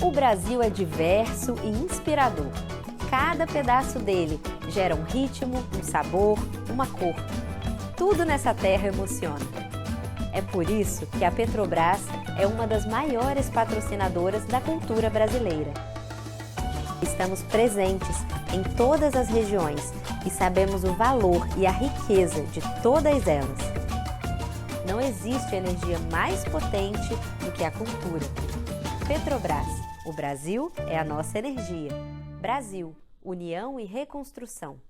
O Brasil é diverso e inspirador. Cada pedaço dele gera um ritmo, um sabor, uma cor. Tudo nessa terra emociona. É por isso que a Petrobras é uma das maiores patrocinadoras da cultura brasileira. Estamos presentes em todas as regiões e sabemos o valor e a riqueza de todas elas. Não existe energia mais potente do que a cultura. Petrobras, o Brasil é a nossa energia. Brasil, união e reconstrução.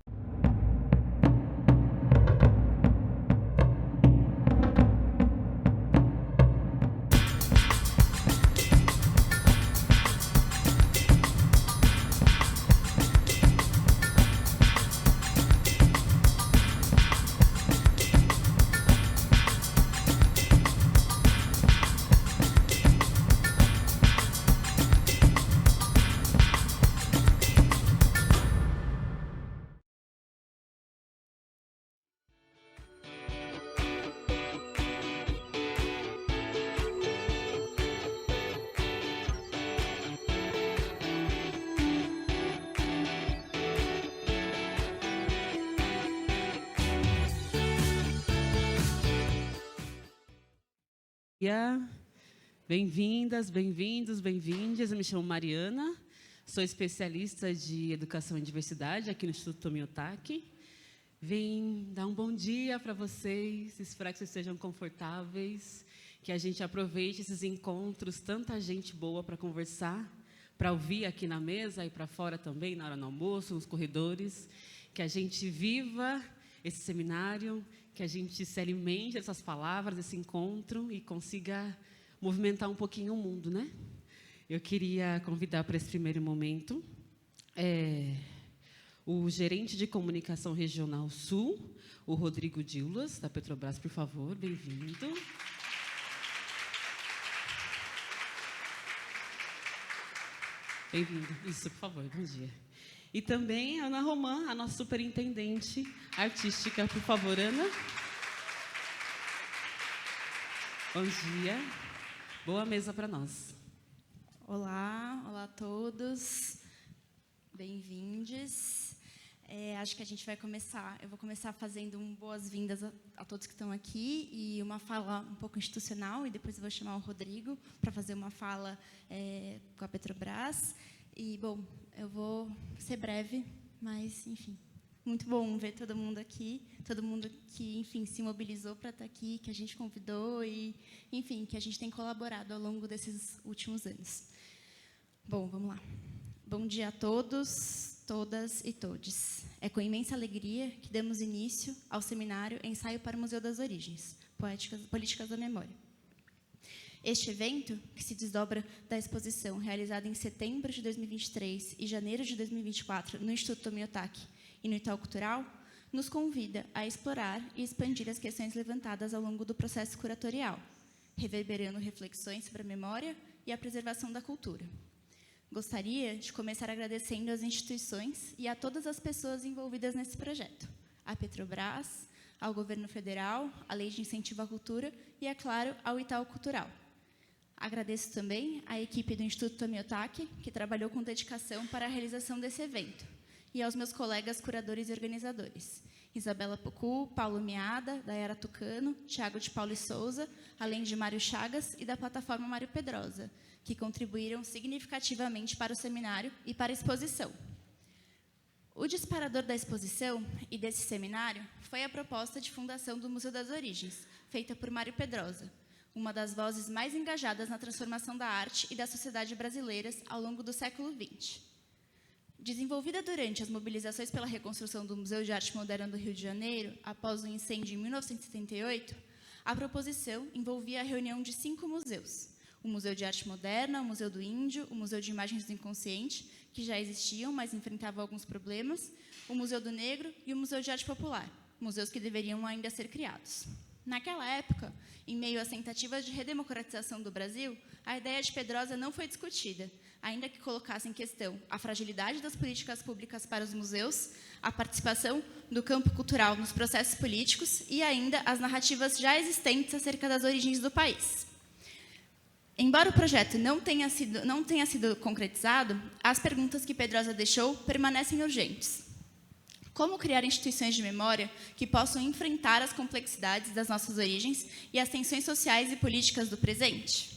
Bem-vindas, bem-vindos, bem-vindas. Eu me chamo Mariana, sou especialista de Educação e Diversidade aqui no Instituto Tomi Otaki. Vim dar um bom dia para vocês, espero que vocês estejam confortáveis, que a gente aproveite esses encontros, tanta gente boa para conversar, para ouvir aqui na mesa e para fora também, na hora do almoço, nos corredores, que a gente viva esse seminário, que a gente se alimente dessas palavras, desse encontro e consiga movimentar um pouquinho o mundo, né? Eu queria convidar para esse primeiro momento o gerente de comunicação regional Sul, o Rodrigo Diulas, da Petrobras, por favor, bem-vindo. Bem-vindo. Isso, por favor, bom dia. E também a Ana Romã, a nossa superintendente artística, por favor, Ana. Bom dia. Boa mesa para nós. Olá, olá a todos. Bem-vindos. Acho que a gente vai começar. Eu vou começar fazendo boas-vindas a todos que estão aqui e uma fala um pouco institucional, e depois eu vou chamar o Rodrigo para fazer uma fala com a Petrobras. E, bom, eu vou ser breve, mas, enfim, muito bom ver todo mundo aqui, todo mundo que, enfim, se mobilizou para estar aqui, que a gente convidou e, enfim, que a gente tem colaborado ao longo desses últimos anos. Bom, vamos lá. Bom dia a todos, todas e todes. É com imensa alegria que damos início ao seminário Ensaio para o Museu das Origens, Políticas da Memória. Este evento, que se desdobra da exposição realizada em setembro de 2023 e janeiro de 2024 no Instituto Tomi Otaki e no Itaú Cultural, nos convida a explorar e expandir as questões levantadas ao longo do processo curatorial, reverberando reflexões sobre a memória e a preservação da cultura. Gostaria de começar agradecendo às instituições e a todas as pessoas envolvidas nesse projeto, à Petrobras, ao Governo Federal, à Lei de Incentivo à Cultura e, é claro, ao Itaú Cultural. Agradeço também à equipe do Instituto Tomi Otaki, que trabalhou com dedicação para a realização desse evento, e aos meus colegas curadores e organizadores, Isabela Pocu, Paulo Miada, Dayara Tucano, Tiago de Paulo e Souza, além de Mário Chagas e da plataforma Mário Pedrosa, que contribuíram significativamente para o seminário e para a exposição. O disparador da exposição e desse seminário foi a proposta de fundação do Museu das Origens, feita por Mário Pedrosa, uma das vozes mais engajadas na transformação da arte e da sociedade brasileiras ao longo do século XX. Desenvolvida durante as mobilizações pela reconstrução do Museu de Arte Moderna do Rio de Janeiro, após o incêndio em 1978, a proposição envolvia a reunião de 5 museus: o Museu de Arte Moderna, o Museu do Índio, o Museu de Imagens do Inconsciente, que já existiam, mas enfrentavam alguns problemas, o Museu do Negro e o Museu de Arte Popular, museus que deveriam ainda ser criados. Naquela época, em meio às tentativas de redemocratização do Brasil, a ideia de Pedrosa não foi discutida, ainda que colocasse em questão a fragilidade das políticas públicas para os museus, a participação do campo cultural nos processos políticos e ainda as narrativas já existentes acerca das origens do país. Embora o projeto não tenha sido concretizado, as perguntas que Pedrosa deixou permanecem urgentes. Como criar instituições de memória que possam enfrentar as complexidades das nossas origens e as tensões sociais e políticas do presente?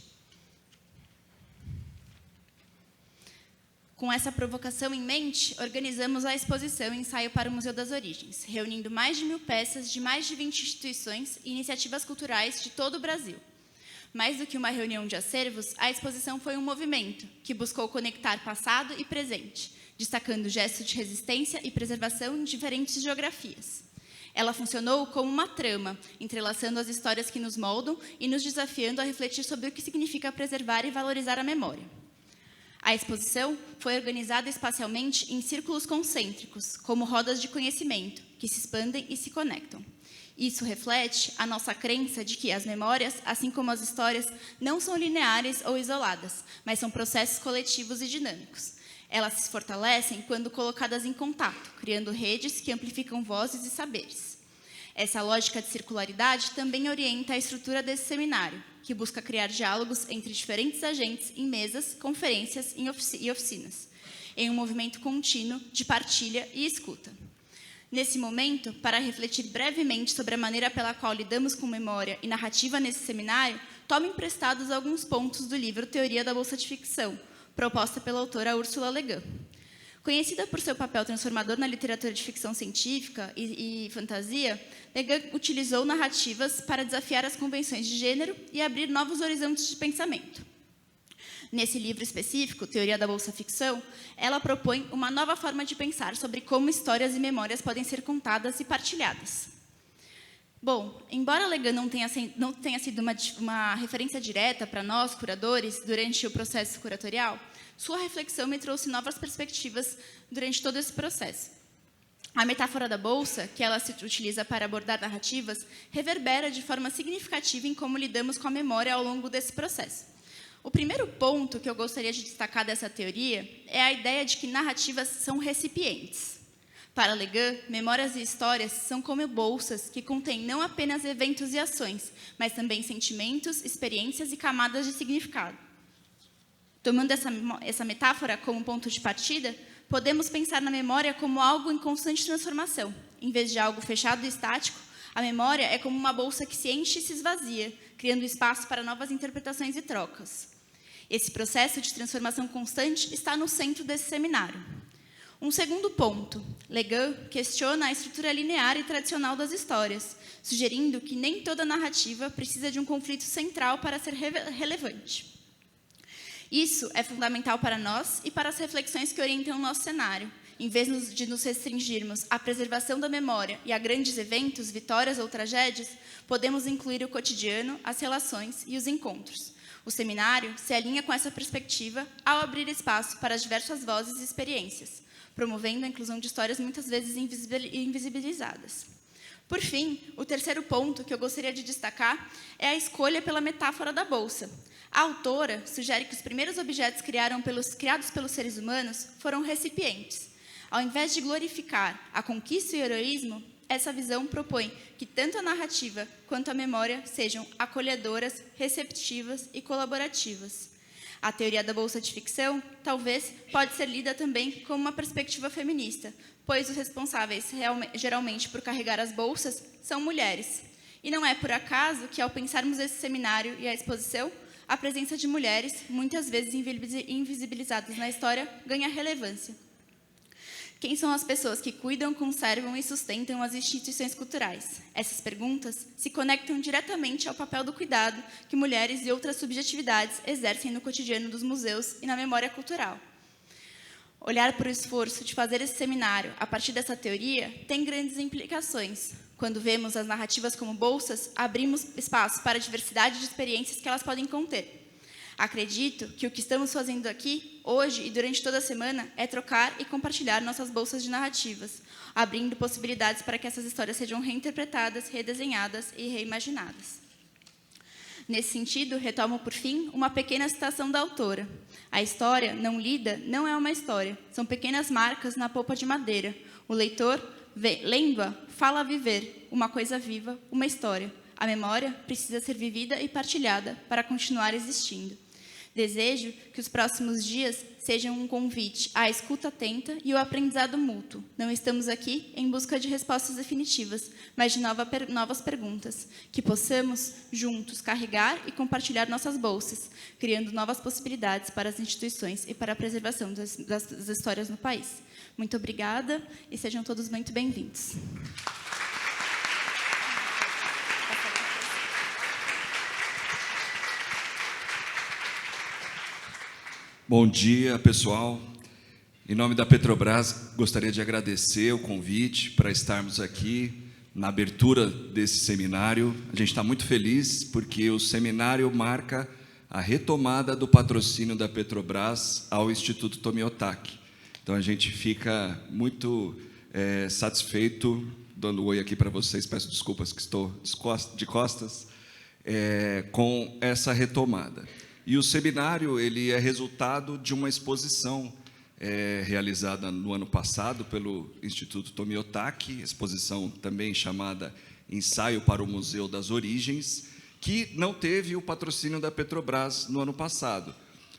Com essa provocação em mente, organizamos a exposição Ensaio para o Museu das Origens, reunindo mais de 1000 peças de mais de 20 instituições e iniciativas culturais de todo o Brasil. Mais do que uma reunião de acervos, a exposição foi um movimento que buscou conectar passado e presente, destacando gestos de resistência e preservação em diferentes geografias. Ela funcionou como uma trama, entrelaçando as histórias que nos moldam e nos desafiando a refletir sobre o que significa preservar e valorizar a memória. A exposição foi organizada espacialmente em círculos concêntricos, como rodas de conhecimento, que se expandem e se conectam. Isso reflete a nossa crença de que as memórias, assim como as histórias, não são lineares ou isoladas, mas são processos coletivos e dinâmicos. Elas se fortalecem quando colocadas em contato, criando redes que amplificam vozes e saberes. Essa lógica de circularidade também orienta a estrutura desse seminário, que busca criar diálogos entre diferentes agentes em mesas, conferências e oficinas, em um movimento contínuo de partilha e escuta. Nesse momento, para refletir brevemente sobre a maneira pela qual lidamos com memória e narrativa nesse seminário, tomo emprestados alguns pontos do livro Teoria da Bolsa de Ficção, proposta pela autora Ursula Le Guin. Conhecida por seu papel transformador na literatura de ficção científica e fantasia, Le Guin utilizou narrativas para desafiar as convenções de gênero e abrir novos horizontes de pensamento. Nesse livro específico, Teoria da Bolsa Ficção, ela propõe uma nova forma de pensar sobre como histórias e memórias podem ser contadas e partilhadas. Bom, embora Le Guin não tenha sido uma referência direta para nós, curadores, durante o processo curatorial, sua reflexão me trouxe novas perspectivas durante todo esse processo. A metáfora da bolsa, que ela se utiliza para abordar narrativas, reverbera de forma significativa em como lidamos com a memória ao longo desse processo. O primeiro ponto que eu gostaria de destacar dessa teoria é a ideia de que narrativas são recipientes. Para Le Guin, memórias e histórias são como bolsas que contêm não apenas eventos e ações, mas também sentimentos, experiências e camadas de significado. Tomando essa metáfora como ponto de partida, podemos pensar na memória como algo em constante transformação. Em vez de algo fechado e estático, a memória é como uma bolsa que se enche e se esvazia, criando espaço para novas interpretações e trocas. Esse processo de transformação constante está no centro desse seminário. Um segundo ponto, Le Guin questiona a estrutura linear e tradicional das histórias, sugerindo que nem toda narrativa precisa de um conflito central para ser relevante. Isso é fundamental para nós e para as reflexões que orientam o nosso cenário. Em vez de nos restringirmos à preservação da memória e a grandes eventos, vitórias ou tragédias, podemos incluir o cotidiano, as relações e os encontros. O seminário se alinha com essa perspectiva ao abrir espaço para as diversas vozes e experiências, promovendo a inclusão de histórias muitas vezes invisibilizadas. Por fim, o terceiro ponto que eu gostaria de destacar é a escolha pela metáfora da bolsa. A autora sugere que os primeiros objetos criados pelos seres humanos foram recipientes. Ao invés de glorificar a conquista e o heroísmo, essa visão propõe que tanto a narrativa quanto a memória sejam acolhedoras, receptivas e colaborativas. A teoria da bolsa de ficção, talvez, pode ser lida também como uma perspectiva feminista, pois os responsáveis geralmente por carregar as bolsas são mulheres. E não é por acaso que, ao pensarmos esse seminário e a exposição, a presença de mulheres, muitas vezes invisibilizadas na história, ganha relevância. Quem são as pessoas que cuidam, conservam e sustentam as instituições culturais? Essas perguntas se conectam diretamente ao papel do cuidado que mulheres e outras subjetividades exercem no cotidiano dos museus e na memória cultural. Olhar para o esforço de fazer esse seminário a partir dessa teoria tem grandes implicações. Quando vemos as narrativas como bolsas, abrimos espaço para a diversidade de experiências que elas podem conter. Acredito que o que estamos fazendo aqui, hoje e durante toda a semana, é trocar e compartilhar nossas bolsas de narrativas, abrindo possibilidades para que essas histórias sejam reinterpretadas, redesenhadas e reimaginadas. Nesse sentido, retomo, por fim, uma pequena citação da autora. A história não lida não é uma história, são pequenas marcas na polpa de madeira. O leitor, lendo-a, fala a viver, uma coisa viva, uma história. A memória precisa ser vivida e partilhada para continuar existindo. Desejo que os próximos dias sejam um convite à escuta atenta e ao aprendizado mútuo. Não estamos aqui em busca de respostas definitivas, mas de novas perguntas, que possamos, juntos, carregar e compartilhar nossas bolsas, criando novas possibilidades para as instituições e para a preservação das histórias no país. Muito obrigada e sejam todos muito bem-vindos. Bom dia, pessoal. Em nome da Petrobras, gostaria de agradecer o convite para estarmos aqui na abertura desse seminário. A gente está muito feliz porque o seminário marca a retomada do patrocínio da Petrobras ao Instituto Tomiotaki. Então, a gente fica muito satisfeito, dando um oi aqui para vocês, peço desculpas que estou de costas, com essa retomada. E o seminário ele é resultado de uma exposição realizada no ano passado pelo Instituto Tomiotaki, exposição também chamada Ensaio para o Museu das Origens, que não teve o patrocínio da Petrobras no ano passado,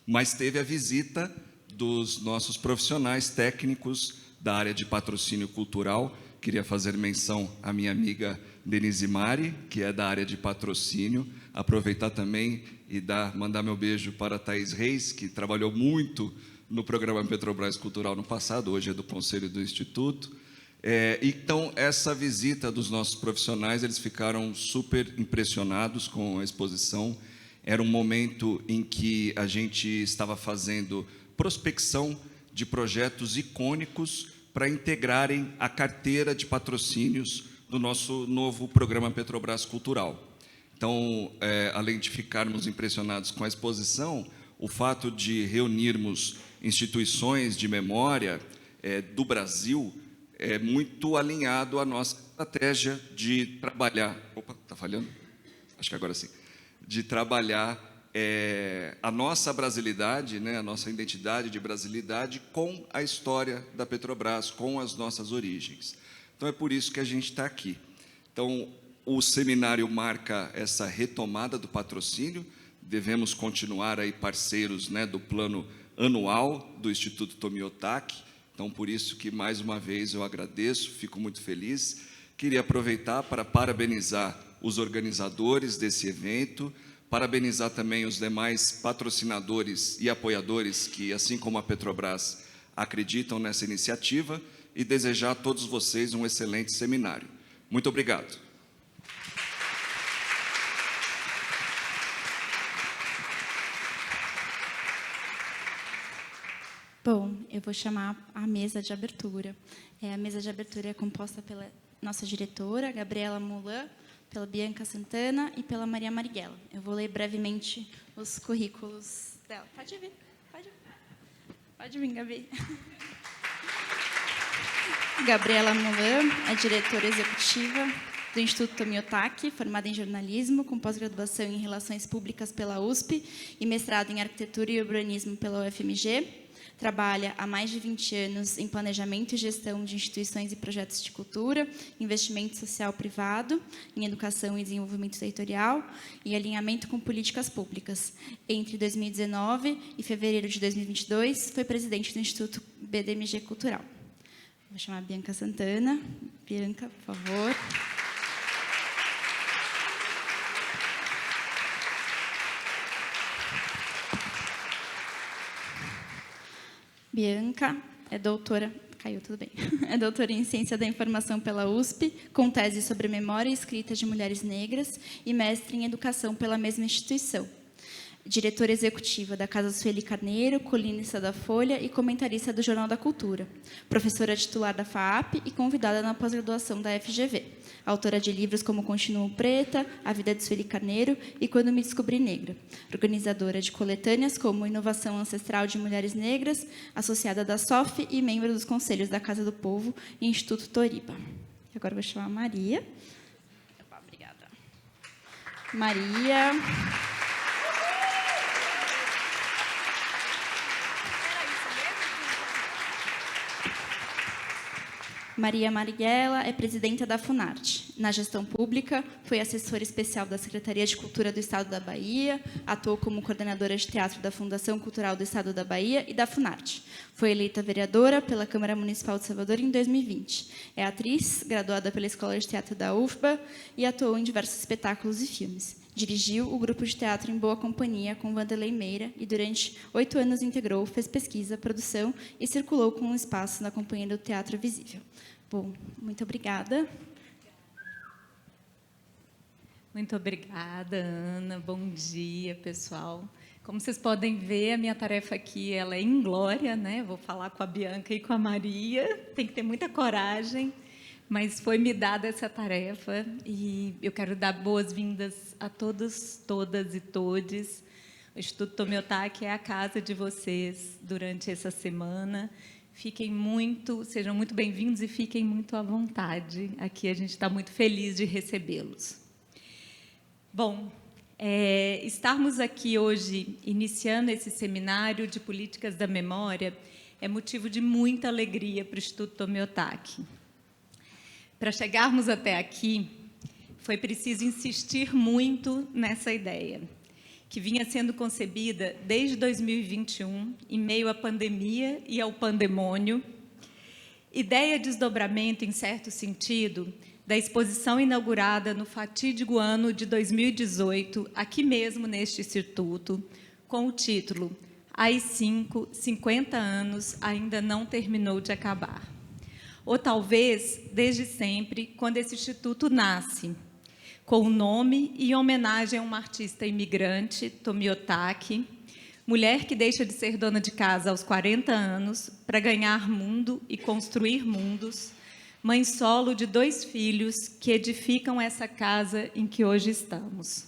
mas teve a visita dos nossos profissionais técnicos da área de patrocínio cultural. Queria fazer menção à minha amiga Denise Mari, que é da área de patrocínio, aproveitar também e mandar meu beijo para a Thaís Reis, que trabalhou muito no programa Petrobras Cultural no passado, hoje é do Conselho do Instituto. Então, essa visita dos nossos profissionais, eles ficaram super impressionados com a exposição. Era um momento em que a gente estava fazendo prospecção de projetos icônicos para integrarem a carteira de patrocínios do nosso novo programa Petrobras Cultural. Então, além de ficarmos impressionados com a exposição, o fato de reunirmos instituições de memória do Brasil é muito alinhado à nossa estratégia de trabalhar... Opa, está falhando? Acho que agora sim. De trabalhar a nossa brasilidade, né, a nossa identidade de brasilidade com a história da Petrobras, com as nossas origens. Então, é por isso que a gente está aqui. Então, o seminário marca essa retomada do patrocínio. Devemos continuar aí parceiros, né, do plano anual do Instituto Tomiotaki. Então, por isso que, mais uma vez, eu agradeço, fico muito feliz. Queria aproveitar para parabenizar os organizadores desse evento, parabenizar também os demais patrocinadores e apoiadores que, assim como a Petrobras, acreditam nessa iniciativa e desejar a todos vocês um excelente seminário. Muito obrigado. Bom, eu vou chamar a mesa de abertura. A mesa de abertura é composta pela nossa diretora, Gabriela Mulan, pela Bianca Santana e pela Maria Marighella. Eu vou ler brevemente os currículos dela. Pode vir, pode vir, Gabi. Gabriela Mulan é diretora executiva do Instituto Tomiotaki, formada em jornalismo, com pós-graduação em Relações Públicas pela USP e mestrado em Arquitetura e Urbanismo pela UFMG. Trabalha há mais de 20 anos em planejamento e gestão de instituições e projetos de cultura, investimento social privado, em educação e desenvolvimento territorial e alinhamento com políticas públicas. Entre 2019 e fevereiro de 2022, foi presidente do Instituto BDMG Cultural. Vou chamar a Bianca Santana. Bianca, por favor. Bianca é doutora, caiu tudo bem, é doutora em Ciência da Informação pela USP, com tese sobre memória e escrita de mulheres negras e mestre em Educação pela mesma instituição. Diretora executiva da Casa Sueli Carneiro, colunista da Folha e comentarista do Jornal da Cultura. Professora titular da FAAP e convidada na pós-graduação da FGV. Autora de livros como Continuo Preta, A Vida de Sueli Carneiro e Quando Me Descobri Negra. Organizadora de coletâneas como Inovação Ancestral de Mulheres Negras, associada da SOF e membro dos conselhos da Casa do Povo e Instituto Toriba. Agora vou chamar a Maria. Obrigada. Maria... Maria Marighella é presidenta da Funarte. Na gestão pública, foi assessora especial da Secretaria de Cultura do Estado da Bahia, atuou como coordenadora de teatro da Fundação Cultural do Estado da Bahia e da Funarte. Foi eleita vereadora pela Câmara Municipal de Salvador em 2020. É atriz, graduada pela Escola de Teatro da UFBA e atuou em diversos espetáculos e filmes. Dirigiu o grupo de teatro Em Boa Companhia com Wanderlei Meira e, durante 8 anos, integrou, fez pesquisa, produção e circulou com um espaço na Companhia do Teatro Visível. Bom, muito obrigada. Muito obrigada, Ana. Bom dia, pessoal. Como vocês podem ver, a minha tarefa aqui ela é inglória, né? Vou falar com a Bianca e com a Maria. Tem que ter muita coragem, mas foi me dada essa tarefa e eu quero dar boas-vindas a todos, todas e todes. O Instituto Tomi Otaki é a casa de vocês durante essa semana. Sejam muito bem-vindos e fiquem muito à vontade. Aqui a gente está muito feliz de recebê-los. Bom, estarmos aqui hoje iniciando esse seminário de políticas da memória é motivo de muita alegria para o Instituto Tomi Otaki. Para chegarmos até aqui, foi preciso insistir muito nessa ideia, que vinha sendo concebida desde 2021, em meio à pandemia e ao pandemônio. Ideia de desdobramento, em certo sentido, da exposição inaugurada no fatídico ano de 2018, aqui mesmo neste Instituto, com o título AI-5, 50 anos, ainda não terminou de acabar. Ou talvez, desde sempre, quando esse Instituto nasce, com o nome e homenagem a uma artista imigrante, Tomi Otaki, mulher que deixa de ser dona de casa aos 40 anos para ganhar mundo e construir mundos, mãe solo de 2 filhos que edificam essa casa em que hoje estamos.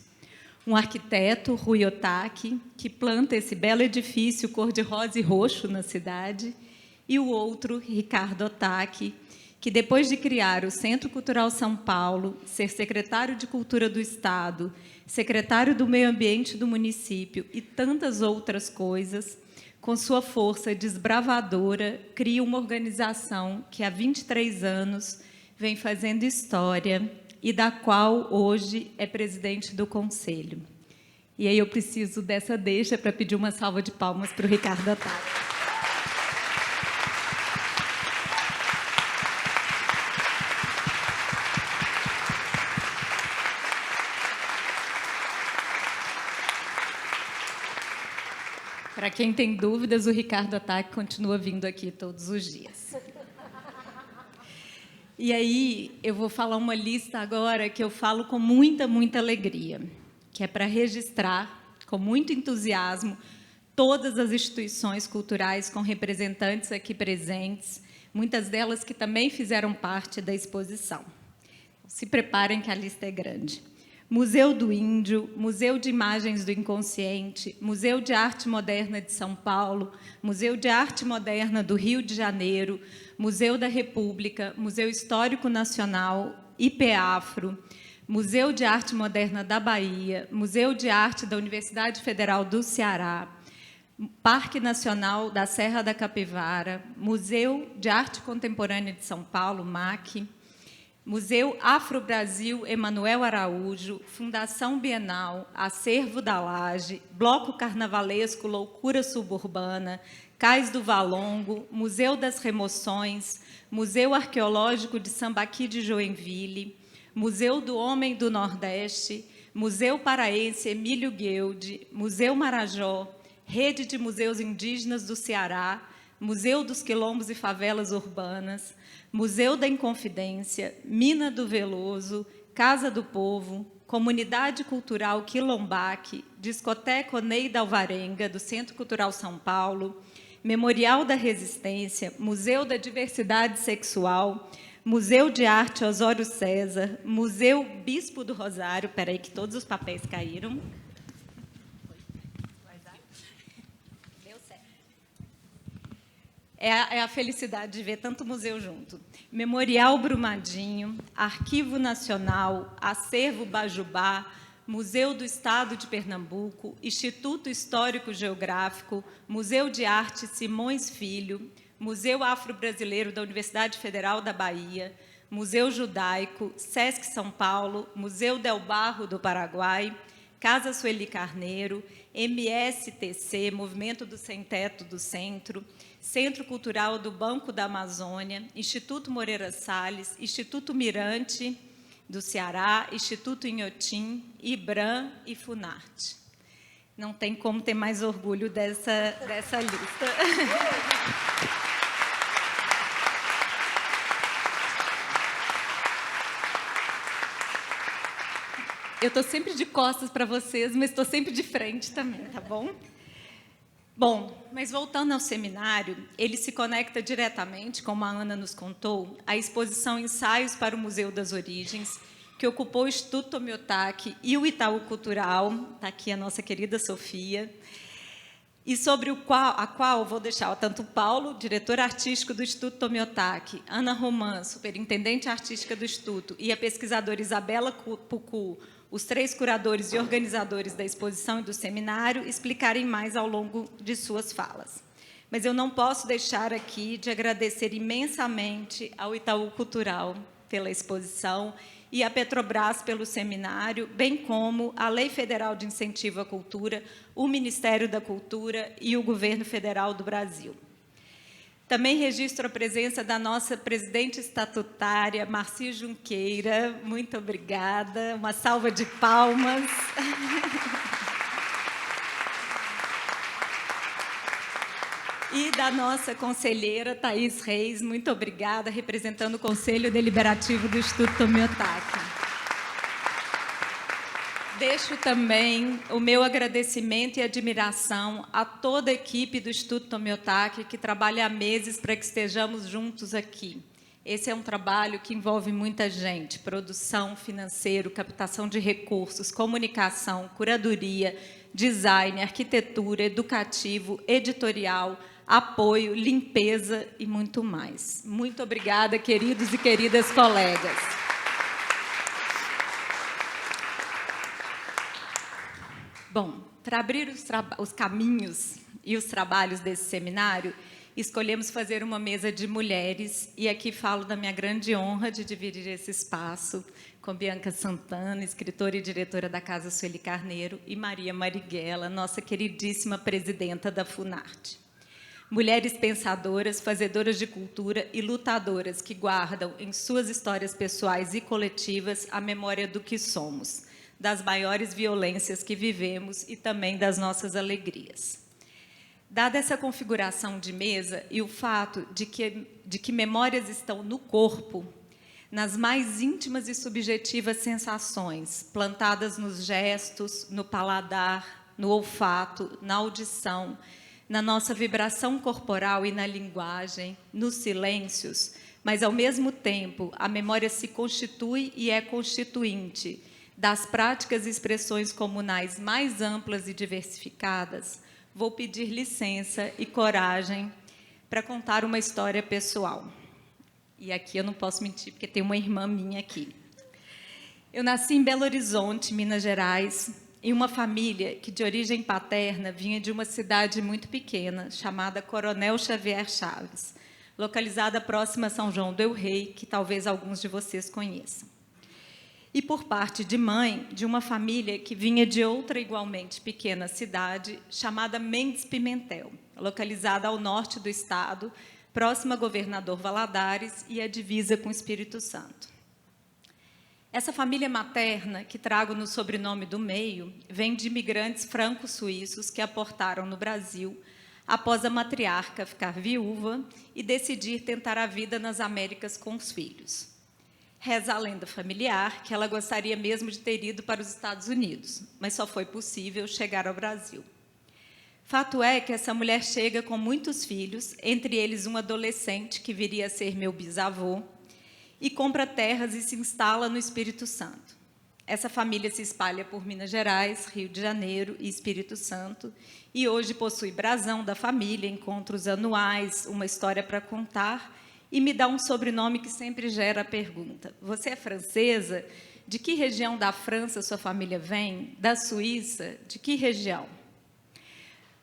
Um arquiteto, Rui Otaki, que planta esse belo edifício cor-de-rosa e roxo na cidade, e o outro, Ricardo Otaki, que depois de criar o Centro Cultural São Paulo, ser secretário de Cultura do Estado, secretário do Meio Ambiente do município e tantas outras coisas, com sua força desbravadora, cria uma organização que há 23 anos vem fazendo história e da qual hoje é presidente do Conselho. E aí eu preciso dessa deixa para pedir uma salva de palmas para o Ricardo Otaki. Para quem tem dúvidas, o Ricardo Otaki continua vindo aqui todos os dias. E aí, eu vou falar uma lista agora que eu falo com muita, muita alegria, que é para registrar, com muito entusiasmo, todas as instituições culturais com representantes aqui presentes, muitas delas que também fizeram parte da exposição. Se preparem que a lista é grande. Museu do Índio, Museu de Imagens do Inconsciente, Museu de Arte Moderna de São Paulo, Museu de Arte Moderna do Rio de Janeiro, Museu da República, Museu Histórico Nacional, IPEAFRO, Museu de Arte Moderna da Bahia, Museu de Arte da Universidade Federal do Ceará, Parque Nacional da Serra da Capivara, Museu de Arte Contemporânea de São Paulo, MAC, Museu Afro-Brasil Emanuel Araújo, Fundação Bienal, Acervo da Laje, Bloco Carnavalesco Loucura Suburbana, Cais do Valongo, Museu das Remoções, Museu Arqueológico de Sambaqui de Joinville, Museu do Homem do Nordeste, Museu Paraense Emílio Guilde, Museu Marajó, Rede de Museus Indígenas do Ceará, Museu dos Quilombos e Favelas Urbanas, Museu da Inconfidência, Mina do Veloso, Casa do Povo, Comunidade Cultural Quilombaque, Discoteca Oneida Alvarenga, do Centro Cultural São Paulo, Memorial da Resistência, Museu da Diversidade Sexual, Museu de Arte Osório César, Museu Bispo do Rosário, peraí que todos os papéis caíram. É a felicidade de ver tanto museu junto. Memorial Brumadinho, Arquivo Nacional, Acervo Bajubá, Museu do Estado de Pernambuco, Instituto Histórico Geográfico, Museu de Arte Simões Filho, Museu Afro-Brasileiro da Universidade Federal da Bahia, Museu Judaico, Sesc São Paulo, Museu Del Barro do Paraguai, Casa Sueli Carneiro, MSTC, Movimento do Sem Teto do Centro, Centro Cultural do Banco da Amazônia, Instituto Moreira Salles, Instituto Mirante do Ceará, Instituto Inhotim, IBRAM e Funarte. Não tem como ter mais orgulho dessa lista. Eu estou sempre de costas para vocês, mas estou sempre de frente também, tá bom? Bom, mas voltando ao seminário, ele se conecta diretamente, como a Ana nos contou, à exposição Ensaios para o Museu das Origens, que ocupou o Instituto Tomiotaki e o Itaú Cultural, está aqui a nossa querida Sofia, e sobre a qual vou deixar tanto o Paulo, diretor artístico do Instituto Tomiotaki, Ana Roman, superintendente artística do Instituto, e a pesquisadora Isabela Pucu, os 3 curadores e organizadores da exposição e do seminário, explicarem mais ao longo de suas falas. Mas eu não posso deixar aqui de agradecer imensamente ao Itaú Cultural pela exposição e à Petrobras pelo seminário, bem como a Lei Federal de Incentivo à Cultura, o Ministério da Cultura e o Governo Federal do Brasil. Também registro a presença da nossa presidente estatutária, Marci Junqueira. Muito obrigada. Uma salva de palmas. E da nossa conselheira, Thaís Reis. Muito obrigada, representando o Conselho Deliberativo do Instituto Tomiotaki. Deixo também o meu agradecimento e admiração a toda a equipe do Instituto Tomiotaki, que trabalha há meses para que estejamos juntos aqui. Esse é um trabalho que envolve muita gente: produção, financeiro, captação de recursos, comunicação, curadoria, design, arquitetura, educativo, editorial, apoio, limpeza e muito mais. Muito obrigada, queridos e queridas colegas. Bom, para abrir os caminhos e os trabalhos desse seminário, escolhemos fazer uma mesa de mulheres, e aqui falo da minha grande honra de dividir esse espaço com Bianca Santana, escritora e diretora da Casa Sueli Carneiro, e Maria Marighella, nossa queridíssima presidenta da Funarte. Mulheres pensadoras, fazedoras de cultura e lutadoras que guardam em suas histórias pessoais e coletivas a memória do que somos, das maiores violências que vivemos e também das nossas alegrias. Dada essa configuração de mesa e o fato de que memórias estão no corpo, nas mais íntimas e subjetivas sensações, plantadas nos gestos, no paladar, no olfato, na audição, na nossa vibração corporal e na linguagem, nos silêncios, mas, ao mesmo tempo, a memória se constitui e é constituinte das práticas e expressões comunais mais amplas e diversificadas, vou pedir licença e coragem para contar uma história pessoal. E aqui eu não posso mentir, porque tem uma irmã minha aqui. Eu nasci em Belo Horizonte, Minas Gerais, em uma família que, de origem paterna, vinha de uma cidade muito pequena, chamada Coronel Xavier Chaves, localizada próxima a São João del Rei, que talvez alguns de vocês conheçam. E, por parte de mãe, de uma família que vinha de outra igualmente pequena cidade, chamada Mendes Pimentel, localizada ao norte do estado, próxima a Governador Valadares e a divisa com o Espírito Santo. Essa família materna, que trago no sobrenome do meio, vem de imigrantes franco-suíços que aportaram no Brasil após a matriarca ficar viúva e decidir tentar a vida nas Américas com os filhos. Reza a lenda familiar que ela gostaria mesmo de ter ido para os Estados Unidos, mas só foi possível chegar ao Brasil. Fato é que essa mulher chega com muitos filhos, entre eles um adolescente que viria a ser meu bisavô, e compra terras e se instala no Espírito Santo. Essa família se espalha por Minas Gerais, Rio de Janeiro e Espírito Santo, e hoje possui brasão da família, encontros anuais, uma história para contar, e me dá um sobrenome que sempre gera a pergunta: você é francesa? De que região da França sua família vem? Da Suíça? De que região?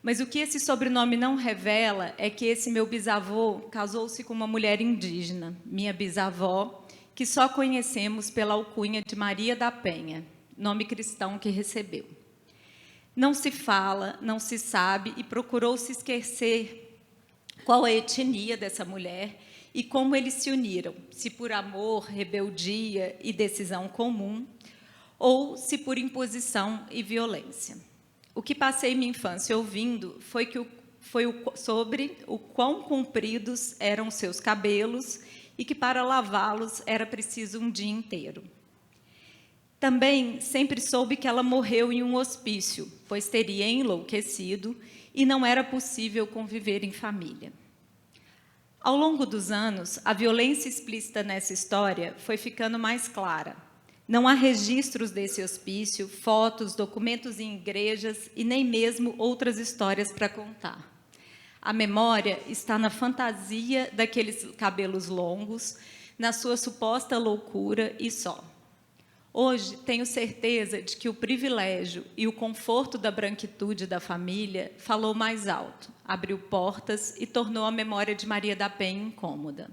Mas o que esse sobrenome não revela é que esse meu bisavô casou-se com uma mulher indígena, minha bisavó, que só conhecemos pela alcunha de Maria da Penha, nome cristão que recebeu. Não se fala, não se sabe e procurou-se esquecer qual a etnia dessa mulher e como eles se uniram, se por amor, rebeldia e decisão comum, ou se por imposição e violência. O que passei minha infância ouvindo foi sobre o quão compridos eram seus cabelos e que para lavá-los era preciso um dia inteiro. Também sempre soube que ela morreu em um hospício, pois teria enlouquecido e não era possível conviver em família. Ao longo dos anos, a violência explícita nessa história foi ficando mais clara. Não há registros desse hospício, fotos, documentos em igrejas e nem mesmo outras histórias para contar. A memória está na fantasia daqueles cabelos longos, na sua suposta loucura e só. Hoje, tenho certeza de que o privilégio e o conforto da branquitude da família falou mais alto, abriu portas e tornou a memória de Maria da Penha incômoda.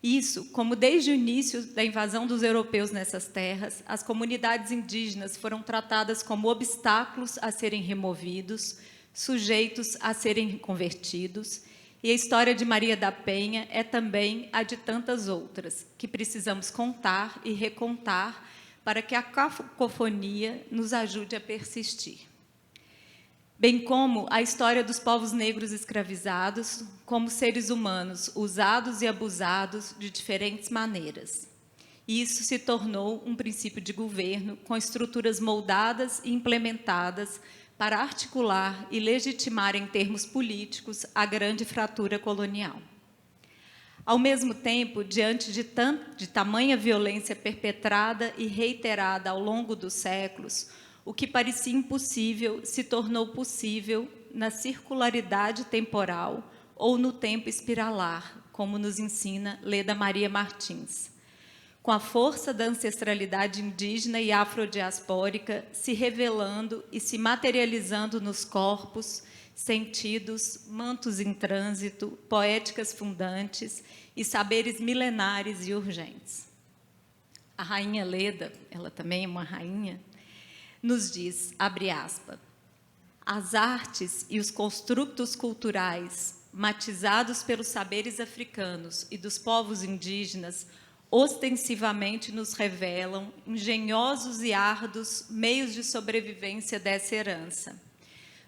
Isso, como desde o início da invasão dos europeus nessas terras, as comunidades indígenas foram tratadas como obstáculos a serem removidos, sujeitos a serem convertidos, e a história de Maria da Penha é também a de tantas outras, que precisamos contar e recontar para que a cacofonia nos ajude a persistir. Bem como a história dos povos negros escravizados, como seres humanos usados e abusados de diferentes maneiras. E isso se tornou um princípio de governo com estruturas moldadas e implementadas para articular e legitimar em termos políticos a grande fratura colonial. Ao mesmo tempo, diante de tamanha violência perpetrada e reiterada ao longo dos séculos, o que parecia impossível se tornou possível na circularidade temporal ou no tempo espiralar, como nos ensina Leda Maria Martins. Com a força da ancestralidade indígena e afrodiaspórica se revelando e se materializando nos corpos, sentidos, mantos em trânsito, poéticas fundantes e saberes milenares e urgentes. A rainha Leda, ela também é uma rainha, nos diz, abre aspas, as artes e os construtos culturais matizados pelos saberes africanos e dos povos indígenas ostensivamente nos revelam engenhosos e árduos meios de sobrevivência dessa herança.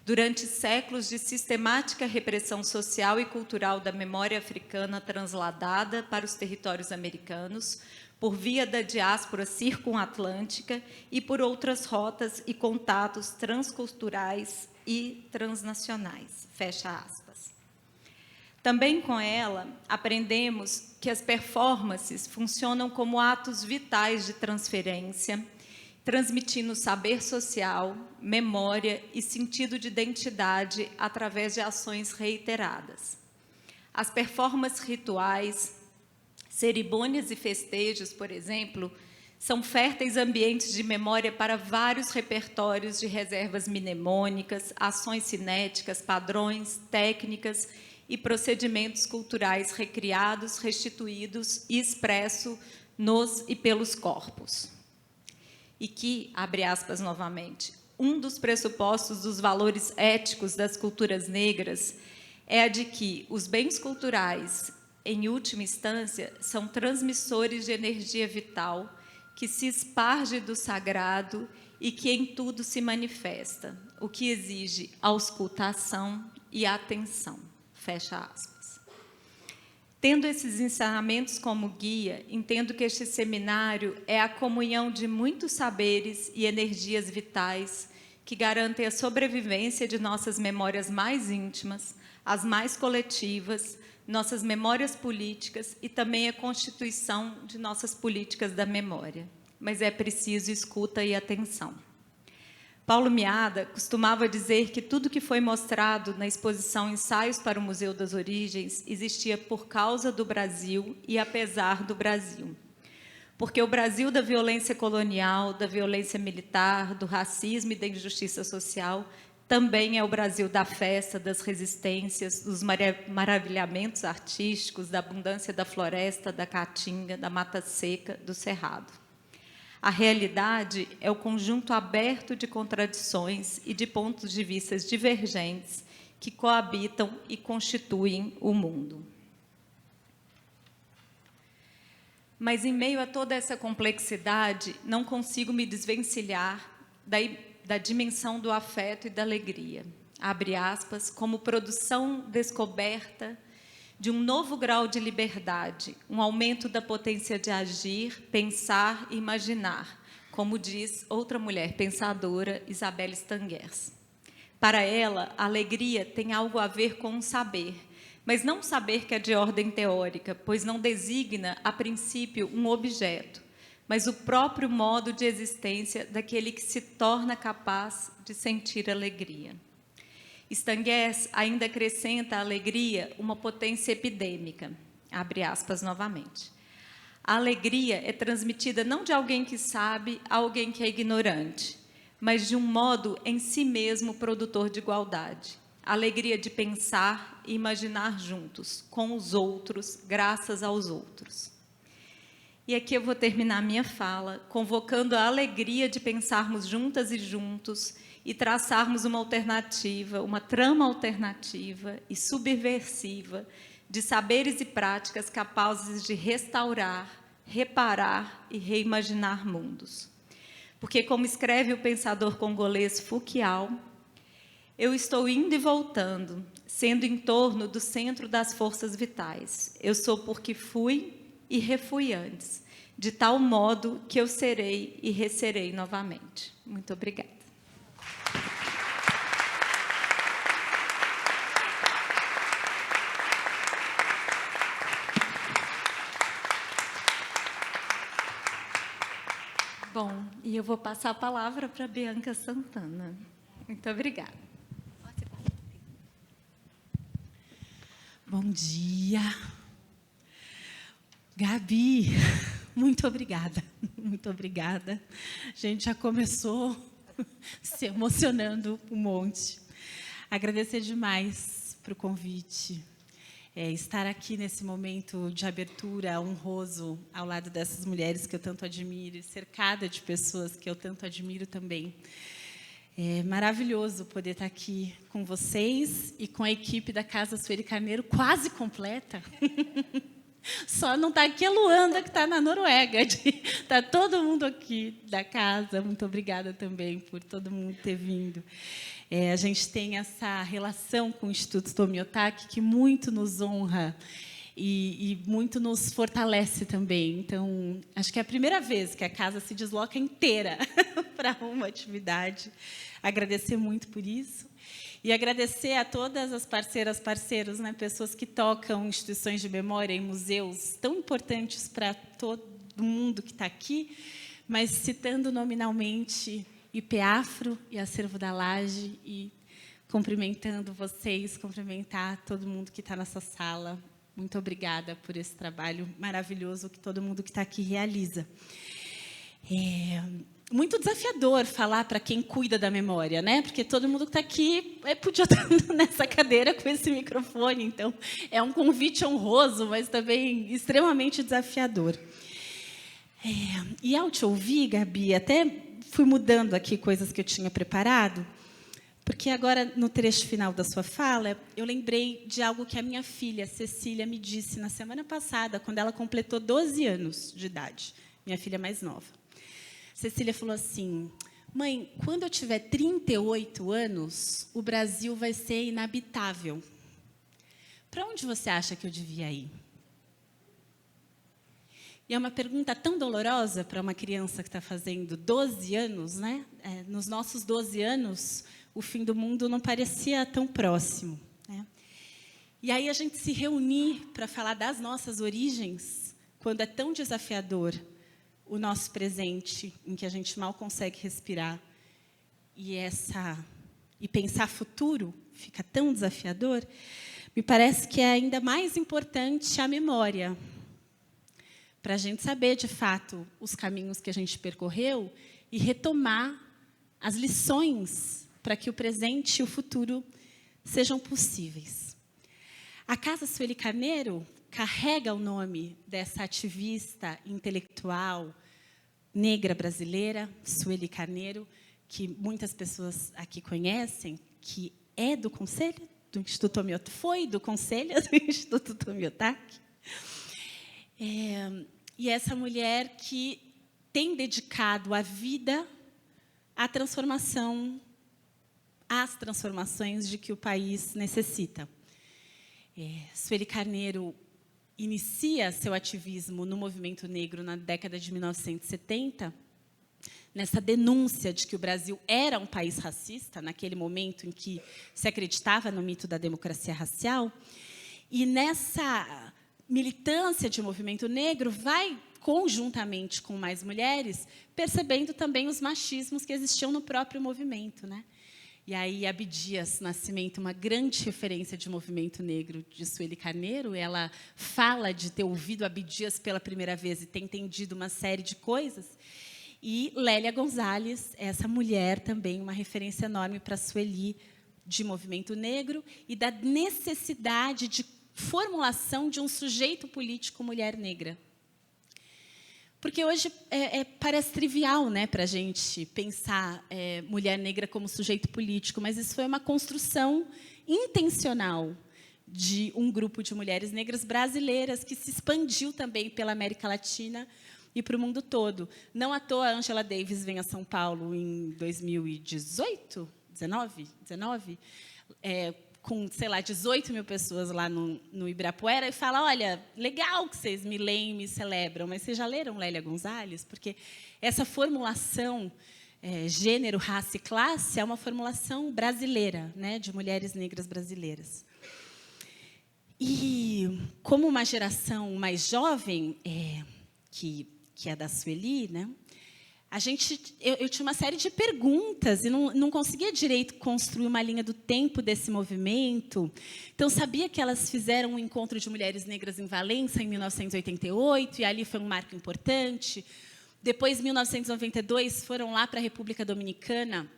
Durante séculos de sistemática repressão social e cultural da memória africana transladada para os territórios americanos, por via da diáspora circunatlântica e por outras rotas e contatos transculturais e transnacionais. Fecha aspas. Também com ela, aprendemos que as performances funcionam como atos vitais de transferência, transmitindo saber social, memória e sentido de identidade através de ações reiteradas. As performances rituais, cerimônias e festejos, por exemplo, são férteis ambientes de memória para vários repertórios de reservas mnemônicas, ações cinéticas, padrões, técnicas e procedimentos culturais recriados, restituídos e expressos nos e pelos corpos. E que, abre aspas novamente, um dos pressupostos dos valores éticos das culturas negras é a de que os bens culturais, em última instância, são transmissores de energia vital que se esparge do sagrado e que em tudo se manifesta, o que exige auscultação e atenção. Fecha aspas. Tendo esses ensinamentos como guia, entendo que este seminário é a comunhão de muitos saberes e energias vitais que garantem a sobrevivência de nossas memórias mais íntimas, as mais coletivas, nossas memórias políticas e também a constituição de nossas políticas da memória. Mas é preciso escuta e atenção. Paulo Miada costumava dizer que tudo que foi mostrado na exposição Ensaios para o Museu das Origens existia por causa do Brasil e apesar do Brasil. Porque o Brasil da violência colonial, da violência militar, do racismo e da injustiça social Também é o Brasil da festa, das resistências, dos maravilhamentos artísticos, da abundância da floresta, da caatinga, da mata seca, do cerrado. A realidade é o conjunto aberto de contradições e de pontos de vista divergentes que coabitam e constituem o mundo. Mas, em meio a toda essa complexidade, não consigo me desvencilhar da dimensão do afeto e da alegria, abre aspas, como produção descoberta de um novo grau de liberdade, um aumento da potência de agir, pensar e imaginar, como diz outra mulher pensadora, Isabelle Stangers. Para ela, a alegria tem algo a ver com um saber, mas não um saber que é de ordem teórica, pois não designa, a princípio, um objeto, mas o próprio modo de existência daquele que se torna capaz de sentir alegria. Stangers ainda acrescenta à alegria uma potência epidêmica, abre aspas novamente. A alegria é transmitida não de alguém que sabe a alguém que é ignorante, mas de um modo em si mesmo produtor de igualdade. A alegria de pensar e imaginar juntos, com os outros, graças aos outros. E aqui eu vou terminar minha fala, convocando a alegria de pensarmos juntas e juntos e traçarmos uma alternativa, uma trama alternativa e subversiva de saberes e práticas capazes de restaurar, reparar e reimaginar mundos. Porque, como escreve o pensador congolês Fouquial, eu estou indo e voltando, sendo em torno do centro das forças vitais. Eu sou porque fui e refui antes, de tal modo que eu serei e reserei novamente. Muito obrigada. Bom, e eu vou passar a palavra para a Bianca Santana. Muito obrigada. Bom dia. Gabi, muito obrigada. Muito obrigada. A gente já começou se emocionando um monte. Agradecer demais para o convite. Estar aqui nesse momento de abertura honroso ao lado dessas mulheres que eu tanto admiro, cercada de pessoas que eu tanto admiro também. É maravilhoso poder estar aqui com vocês e com a equipe da Casa Sueli Carneiro quase completa. Só não está aqui a Luanda, que está na Noruega. Está todo mundo aqui da casa. Muito obrigada também por todo mundo ter vindo. A gente tem essa relação com o Instituto Tomi Otaki que muito nos honra e muito nos fortalece também. Então, acho que é a primeira vez que a casa se desloca inteira para uma atividade. Agradecer muito por isso. E agradecer a todas as parceiros, né, pessoas que tocam instituições de memória e museus tão importantes para todo mundo que está aqui, mas citando nominalmente IPAfro e Acervo da Laje e cumprimentando vocês, cumprimentar todo mundo que está nessa sala. Muito obrigada por esse trabalho maravilhoso que todo mundo que está aqui realiza. Muito desafiador falar para quem cuida da memória, né? Porque todo mundo que está aqui podia estar nessa cadeira com esse microfone. Então, é um convite honroso, mas também extremamente desafiador. E ao te ouvir, Gabi, até fui mudando aqui coisas que eu tinha preparado, porque agora, no trecho final da sua fala, eu lembrei de algo que a minha filha, Cecília, me disse na semana passada, quando ela completou 12 anos de idade, minha filha mais nova. Cecília falou assim: mãe, quando eu tiver 38 anos, o Brasil vai ser inabitável. Para onde você acha que eu devia ir? E é uma pergunta tão dolorosa para uma criança que está fazendo 12 anos, né? Nos nossos 12 anos, o fim do mundo não parecia tão próximo, né? E aí a gente se reunir para falar das nossas origens, quando é tão desafiador o nosso presente, em que a gente mal consegue respirar, e pensar futuro fica tão desafiador, me parece que é ainda mais importante a memória, para a gente saber, de fato, os caminhos que a gente percorreu e retomar as lições para que o presente e o futuro sejam possíveis. A Casa Sueli Carneiro carrega o nome dessa ativista intelectual negra brasileira, Sueli Carneiro, que muitas pessoas aqui conhecem, que é do Conselho do Instituto Tomi-Otaki, foi do Conselho do Instituto Tomi-Otaki. E essa mulher que tem dedicado a vida à transformação, às transformações de que o país necessita. Sueli Carneiro inicia seu ativismo no movimento negro na década de 1970, nessa denúncia de que o Brasil era um país racista, naquele momento em que se acreditava no mito da democracia racial, e nessa militância de movimento negro vai, conjuntamente com mais mulheres, percebendo também os machismos que existiam no próprio movimento, né? E aí, Abdias Nascimento, uma grande referência de movimento negro de Sueli Carneiro, ela fala de ter ouvido Abdias pela primeira vez e ter entendido uma série de coisas. E Lélia Gonzalez, essa mulher também, uma referência enorme para Sueli de movimento negro e da necessidade de formulação de um sujeito político mulher negra. Porque hoje parece trivial, né, para a gente pensar mulher negra como sujeito político, mas isso foi uma construção intencional de um grupo de mulheres negras brasileiras que se expandiu também pela América Latina e para o mundo todo. Não à toa, a Angela Davis vem a São Paulo em 2018, 19, com, sei lá, 18 mil pessoas lá no Ibirapuera, e fala, olha, legal que vocês me leem e me celebram, mas vocês já leram Lélia Gonzalez? Porque essa formulação gênero, raça e classe é uma formulação brasileira, né, de mulheres negras brasileiras. E, como uma geração mais jovem, que é da Sueli, né, eu tinha uma série de perguntas e não conseguia direito construir uma linha do tempo desse movimento. Então, sabia que elas fizeram um encontro de mulheres negras em Valença, em 1988, e ali foi um marco importante. Depois, em 1992, foram lá para a República Dominicana,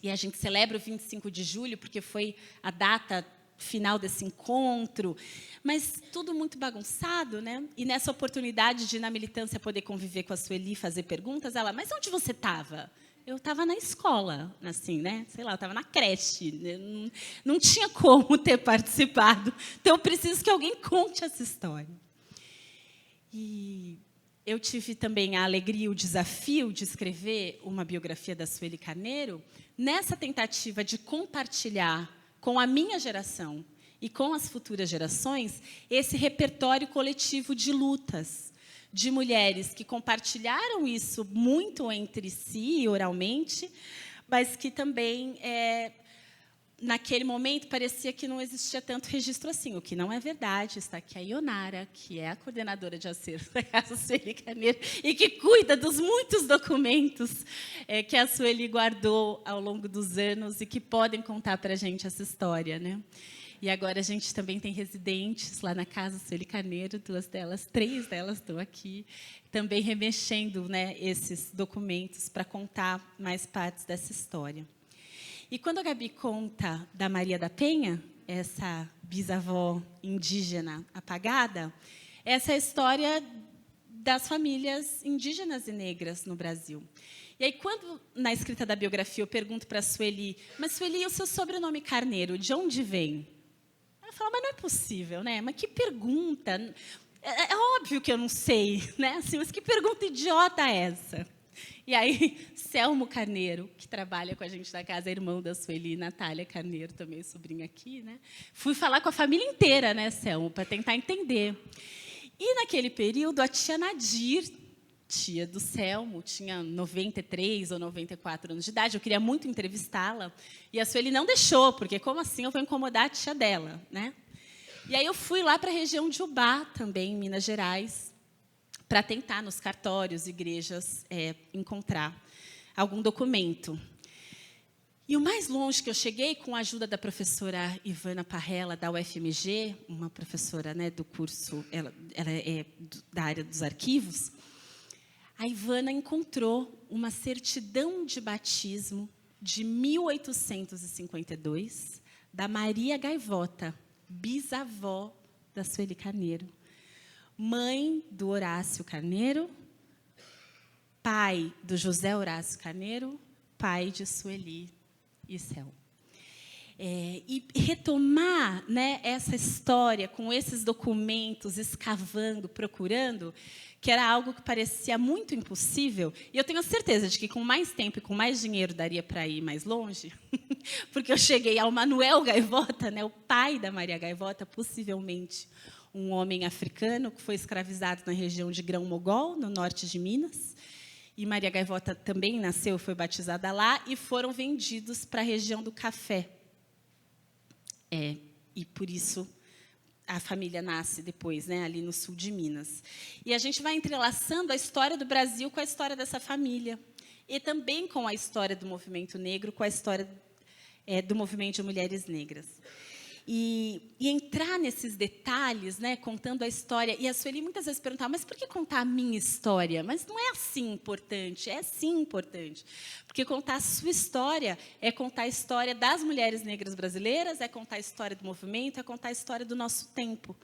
e a gente celebra o 25 de julho, porque foi a data final desse encontro, mas tudo muito bagunçado, né? E nessa oportunidade de, na militância, poder conviver com a Sueli e fazer perguntas, ela, mas onde você estava? Eu estava na escola, assim, né? Sei lá, eu estava na creche. Não tinha como ter participado. Então, eu preciso que alguém conte essa história. E eu tive também a alegria e o desafio de escrever uma biografia da Sueli Carneiro nessa tentativa de compartilhar com a minha geração e com as futuras gerações esse repertório coletivo de lutas, de mulheres que compartilharam isso muito entre si, oralmente, mas que também, naquele momento, parecia que não existia tanto registro assim, o que não é verdade. Está aqui a Ionara, que é a coordenadora de acervo da Casa Sueli Carneiro e que cuida dos muitos documentos que a Sueli guardou ao longo dos anos e que podem contar para a gente essa história, né? E agora a gente também tem residentes lá na Casa Sueli Carneiro, 3 delas estão aqui, também remexendo, né, esses documentos para contar mais partes dessa história. E quando a Gabi conta da Maria da Penha, essa bisavó indígena apagada, essa é a história das famílias indígenas e negras no Brasil. E aí, quando, na escrita da biografia, eu pergunto para a Sueli, mas, Sueli, o seu sobrenome Carneiro, de onde vem? Ela fala, mas não é possível, né? Mas que pergunta! É óbvio que eu não sei, né? Assim, mas que pergunta idiota é essa? E aí, Selmo Carneiro, que trabalha com a gente na casa, é irmão da Sueli, Natália Carneiro, também sobrinha aqui, né? Fui falar com a família inteira, né, Selmo, para tentar entender. E, naquele período, a tia Nadir, tia do Selmo, tinha 93 ou 94 anos de idade. Eu queria muito entrevistá-la. E a Sueli não deixou, porque, como assim, eu vou incomodar a tia dela, né? E aí eu fui lá para a região de Ubá, também, em Minas Gerais, para tentar, nos cartórios, igrejas, encontrar algum documento. E o mais longe que eu cheguei, com a ajuda da professora Ivana Parrella, da UFMG, uma professora, né, do curso, ela é da área dos arquivos, a Ivana encontrou uma certidão de batismo de 1852, da Maria Gaivota, bisavó da Sueli Carneiro, mãe do Horácio Carneiro, pai do José Horácio Carneiro, pai de Sueli e Céu. E retomar, né, essa história com esses documentos, escavando, procurando, que era algo que parecia muito impossível, e eu tenho a certeza de que com mais tempo e com mais dinheiro daria para ir mais longe, porque eu cheguei ao Manuel Gaivota, né, o pai da Maria Gaivota, possivelmente um homem africano que foi escravizado na região de Grão-Mogol, no norte de Minas, e Maria Gaivota também nasceu, foi batizada lá, e foram vendidos para a região do café. E por isso a família nasce depois, né, ali no sul de Minas. E a gente vai entrelaçando a história do Brasil com a história dessa família, e também com a história do movimento negro, com a história do movimento de mulheres negras. E entrar nesses detalhes, né, contando a história. E a Sueli muitas vezes perguntava, mas por que contar a minha história? Mas não é assim importante, é sim importante. Porque contar a sua história é contar a história das mulheres negras brasileiras, é contar a história do movimento, é contar a história do nosso tempo.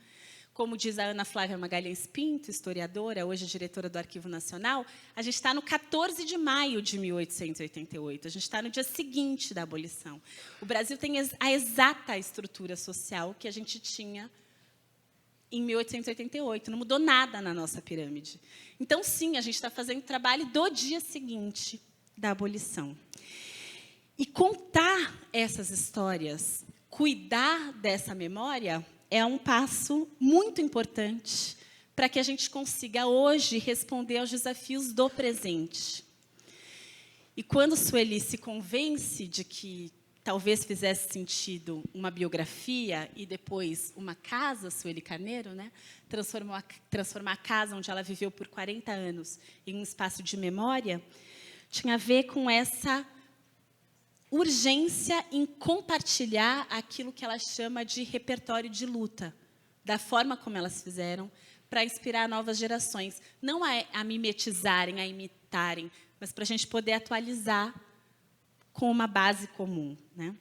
Como diz a Ana Flávia Magalhães Pinto, historiadora, hoje diretora do Arquivo Nacional, a gente está no 14 de maio de 1888, a gente está no dia seguinte da abolição. O Brasil tem a exata estrutura social que a gente tinha em 1888, não mudou nada na nossa pirâmide. Então, sim, a gente está fazendo o trabalho do dia seguinte da abolição. E contar essas histórias, cuidar dessa memória, é um passo muito importante para que a gente consiga, hoje, responder aos desafios do presente. E quando Sueli se convence de que talvez fizesse sentido uma biografia e depois uma casa, Sueli Carneiro, né, transformar a casa onde ela viveu por 40 anos em um espaço de memória, tinha a ver com essa urgência em compartilhar aquilo que ela chama de repertório de luta, da forma como elas fizeram, para inspirar novas gerações. Não a mimetizarem, a imitarem, mas para a gente poder atualizar com uma base comum, né?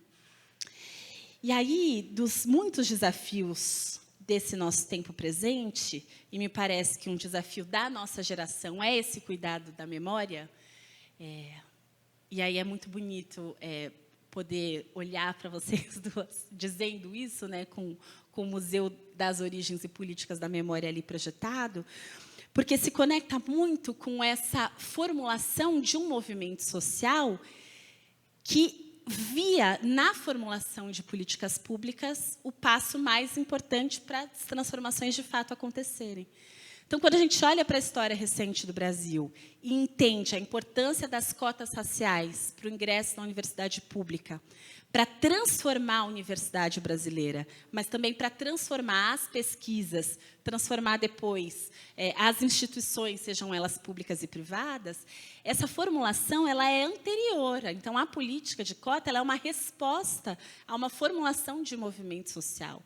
E aí, dos muitos desafios desse nosso tempo presente, e me parece que um desafio da nossa geração é esse cuidado da memória, e aí é muito bonito poder olhar para vocês duas dizendo isso, né, com o Museu das Origens e Políticas da Memória ali projetado, porque se conecta muito com essa formulação de um movimento social que via na formulação de políticas públicas o passo mais importante para as transformações de fato acontecerem. Então, quando a gente olha para a história recente do Brasil e entende a importância das cotas raciais para o ingresso na universidade pública, para transformar a universidade brasileira, mas também para transformar as pesquisas, transformar depois as instituições, sejam elas públicas e privadas, essa formulação ela é anterior. Então, a política de cota ela é uma resposta a uma formulação de movimento social,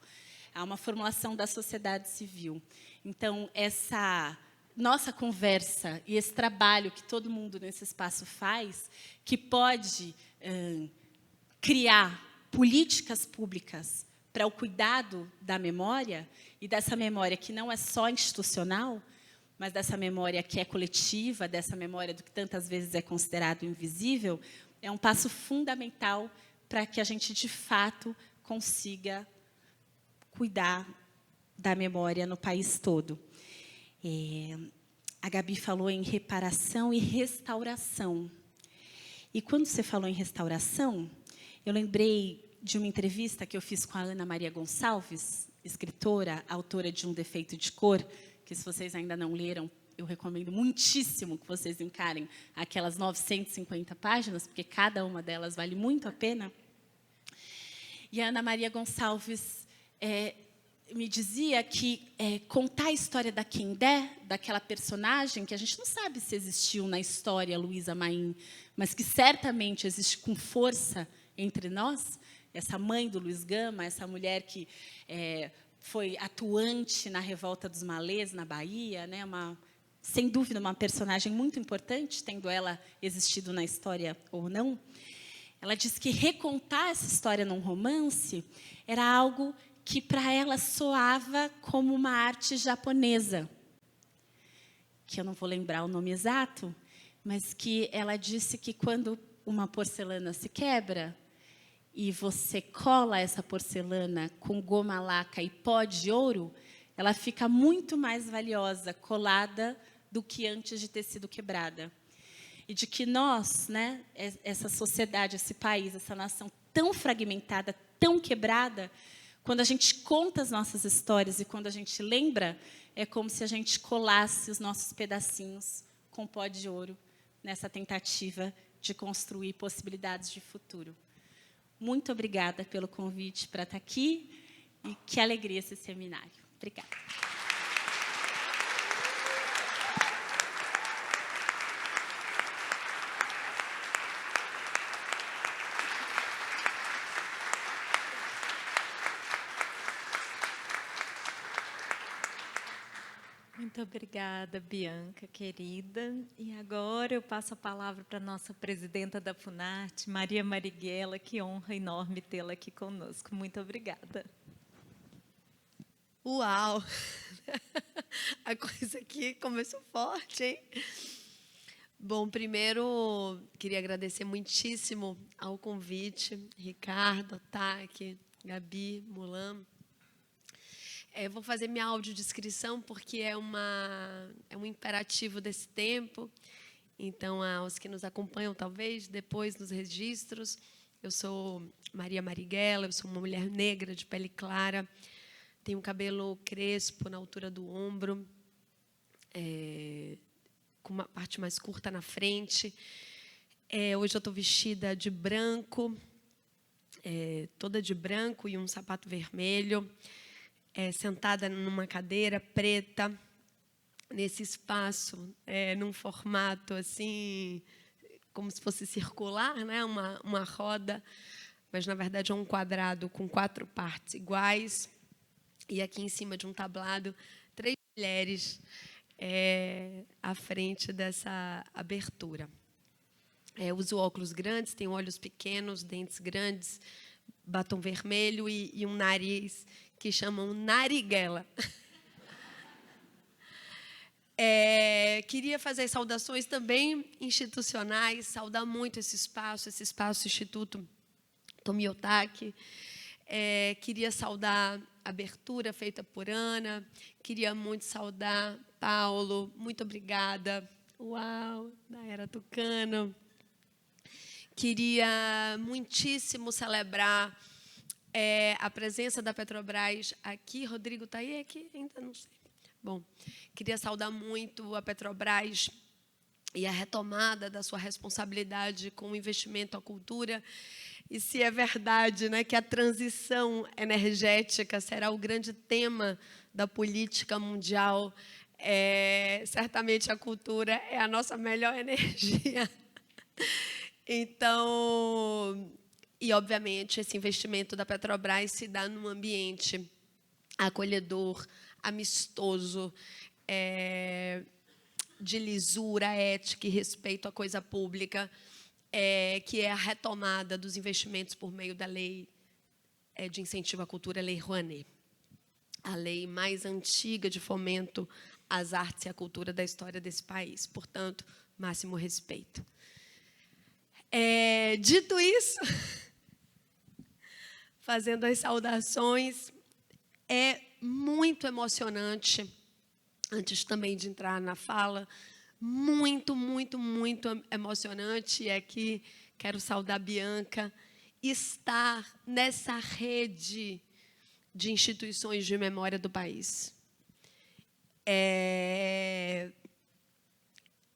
a uma formulação da sociedade civil. Então, essa nossa conversa e esse trabalho que todo mundo nesse espaço faz, que pode criar políticas públicas para o cuidado da memória, e dessa memória que não é só institucional, mas dessa memória que é coletiva, dessa memória do que tantas vezes é considerado invisível, é um passo fundamental para que a gente, de fato, consiga cuidar da memória no país todo. A Gabi falou em reparação e restauração. E quando você falou em restauração, eu lembrei de uma entrevista que eu fiz com a Ana Maria Gonçalves, escritora, autora de Um Defeito de Cor, que, se vocês ainda não leram, eu recomendo muitíssimo que vocês encarem aquelas 950 páginas, porque cada uma delas vale muito a pena. E a Ana Maria Gonçalves me dizia que contar a história da Quendé, daquela personagem que a gente não sabe se existiu na história, Luísa Maim, mas que certamente existe com força entre nós, essa mãe do Luiz Gama, essa mulher que foi atuante na Revolta dos Malês, na Bahia, né, sem dúvida uma personagem muito importante, tendo ela existido na história ou não. Ela disse que recontar essa história num romance era algo que para ela soava como uma arte japonesa, que eu não vou lembrar o nome exato, mas que ela disse que quando uma porcelana se quebra e você cola essa porcelana com goma laca e pó de ouro, ela fica muito mais valiosa colada do que antes de ter sido quebrada. E de que nós, né, essa sociedade, esse país, essa nação tão fragmentada, tão quebrada, quando a gente conta as nossas histórias e quando a gente lembra, é como se a gente colasse os nossos pedacinhos com pó de ouro nessa tentativa de construir possibilidades de futuro. Muito obrigada pelo convite para estar aqui e que alegria esse seminário. Obrigada. Muito obrigada, Bianca, querida. E agora eu passo a palavra para a nossa presidenta da Funarte, Maria Marighella. Que honra enorme tê-la aqui conosco. Muito obrigada. Uau! A coisa aqui começou forte, hein? Bom, primeiro, queria agradecer muitíssimo ao convite, Ricardo, Taki, Gabi, Mulan. Vou fazer minha audiodescrição porque é um imperativo desse tempo. Então, aos que nos acompanham, talvez, depois nos registros, eu sou Maria Marighella, eu sou uma mulher negra de pele clara, tenho cabelo crespo na altura do ombro, com uma parte mais curta na frente. Hoje eu estou vestida de branco, toda de branco e um sapato vermelho. Sentada numa cadeira preta, nesse espaço, num formato assim, como se fosse circular, né? Uma roda, mas, na verdade, é um quadrado com 4 partes iguais. E aqui em cima de um tablado, 3 mulheres à frente dessa abertura. Uso óculos grandes, tenho olhos pequenos, dentes grandes, batom vermelho e um nariz que chamam Nariguela. Queria fazer saudações também institucionais, saudar muito esse espaço Instituto Tomiotaki. Queria saudar a abertura feita por Ana, queria muito saudar Paulo, muito obrigada. Uau, da Era Tucano. Queria muitíssimo celebrar a presença da Petrobras aqui. Rodrigo está aí? Aqui? Ainda não sei. Bom, queria saudar muito a Petrobras e a retomada da sua responsabilidade com o investimento à cultura. E se é verdade, né, que a transição energética será o grande tema da política mundial, certamente a cultura é a nossa melhor energia. Então, e, obviamente, esse investimento da Petrobras se dá num ambiente acolhedor, amistoso, de lisura ética e respeito à coisa pública, que é a retomada dos investimentos por meio da lei de incentivo à cultura, a Lei Rouanet, a lei mais antiga de fomento às artes e à cultura da história desse país. Portanto, máximo respeito. Dito isso, fazendo as saudações, é muito emocionante, antes também de entrar na fala, muito, muito, muito emocionante, e aqui quero saudar a Bianca, estar nessa rede de instituições de memória do país.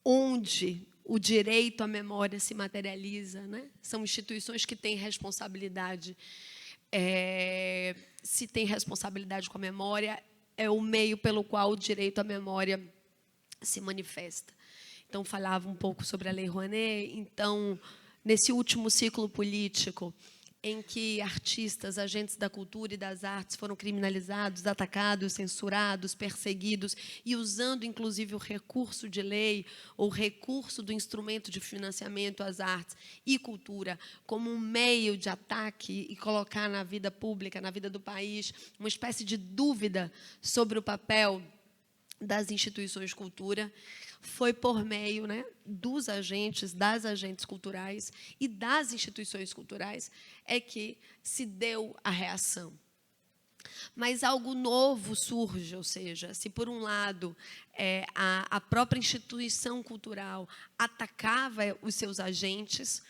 Onde o direito à memória se materializa, né? São instituições que têm responsabilidade. Se tem responsabilidade com a memória, é o meio pelo qual o direito à memória se manifesta. Então, falava um pouco sobre a Lei Rouanet. Então, nesse último ciclo político, em que artistas, agentes da cultura e das artes foram criminalizados, atacados, censurados, perseguidos, e usando, inclusive, o recurso de lei ou recurso do instrumento de financiamento às artes e cultura como um meio de ataque e colocar na vida pública, na vida do país, uma espécie de dúvida sobre o papel das instituições de cultura, foi por meio, né, dos agentes, das agentes culturais e das instituições culturais é que se deu a reação. Mas algo novo surge, ou seja, se, por um lado, a própria instituição cultural atacava os seus agentes,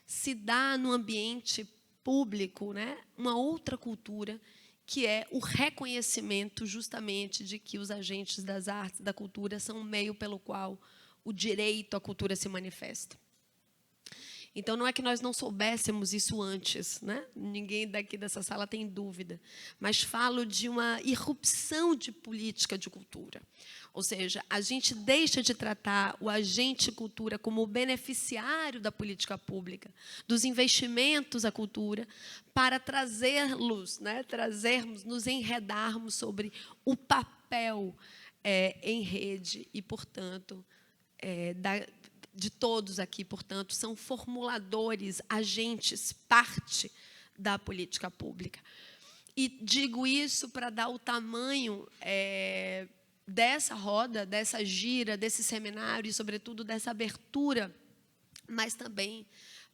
se dá no ambiente público, né, uma outra cultura, que é o reconhecimento, justamente, de que os agentes das artes, da cultura, são um meio pelo qual o direito à cultura se manifesta. Então, não é que nós não soubéssemos isso antes, né? Ninguém daqui dessa sala tem dúvida, mas falo de uma irrupção de política de cultura. Ou seja, a gente deixa de tratar o agente cultura como o beneficiário da política pública, dos investimentos à cultura, para trazê-los, né? Trazermos, nos enredarmos sobre o papel em rede e, portanto, de todos aqui, portanto, são formuladores, agentes, parte da política pública. E digo isso para dar o tamanho dessa roda, dessa gira, desse seminário e, sobretudo, dessa abertura, mas também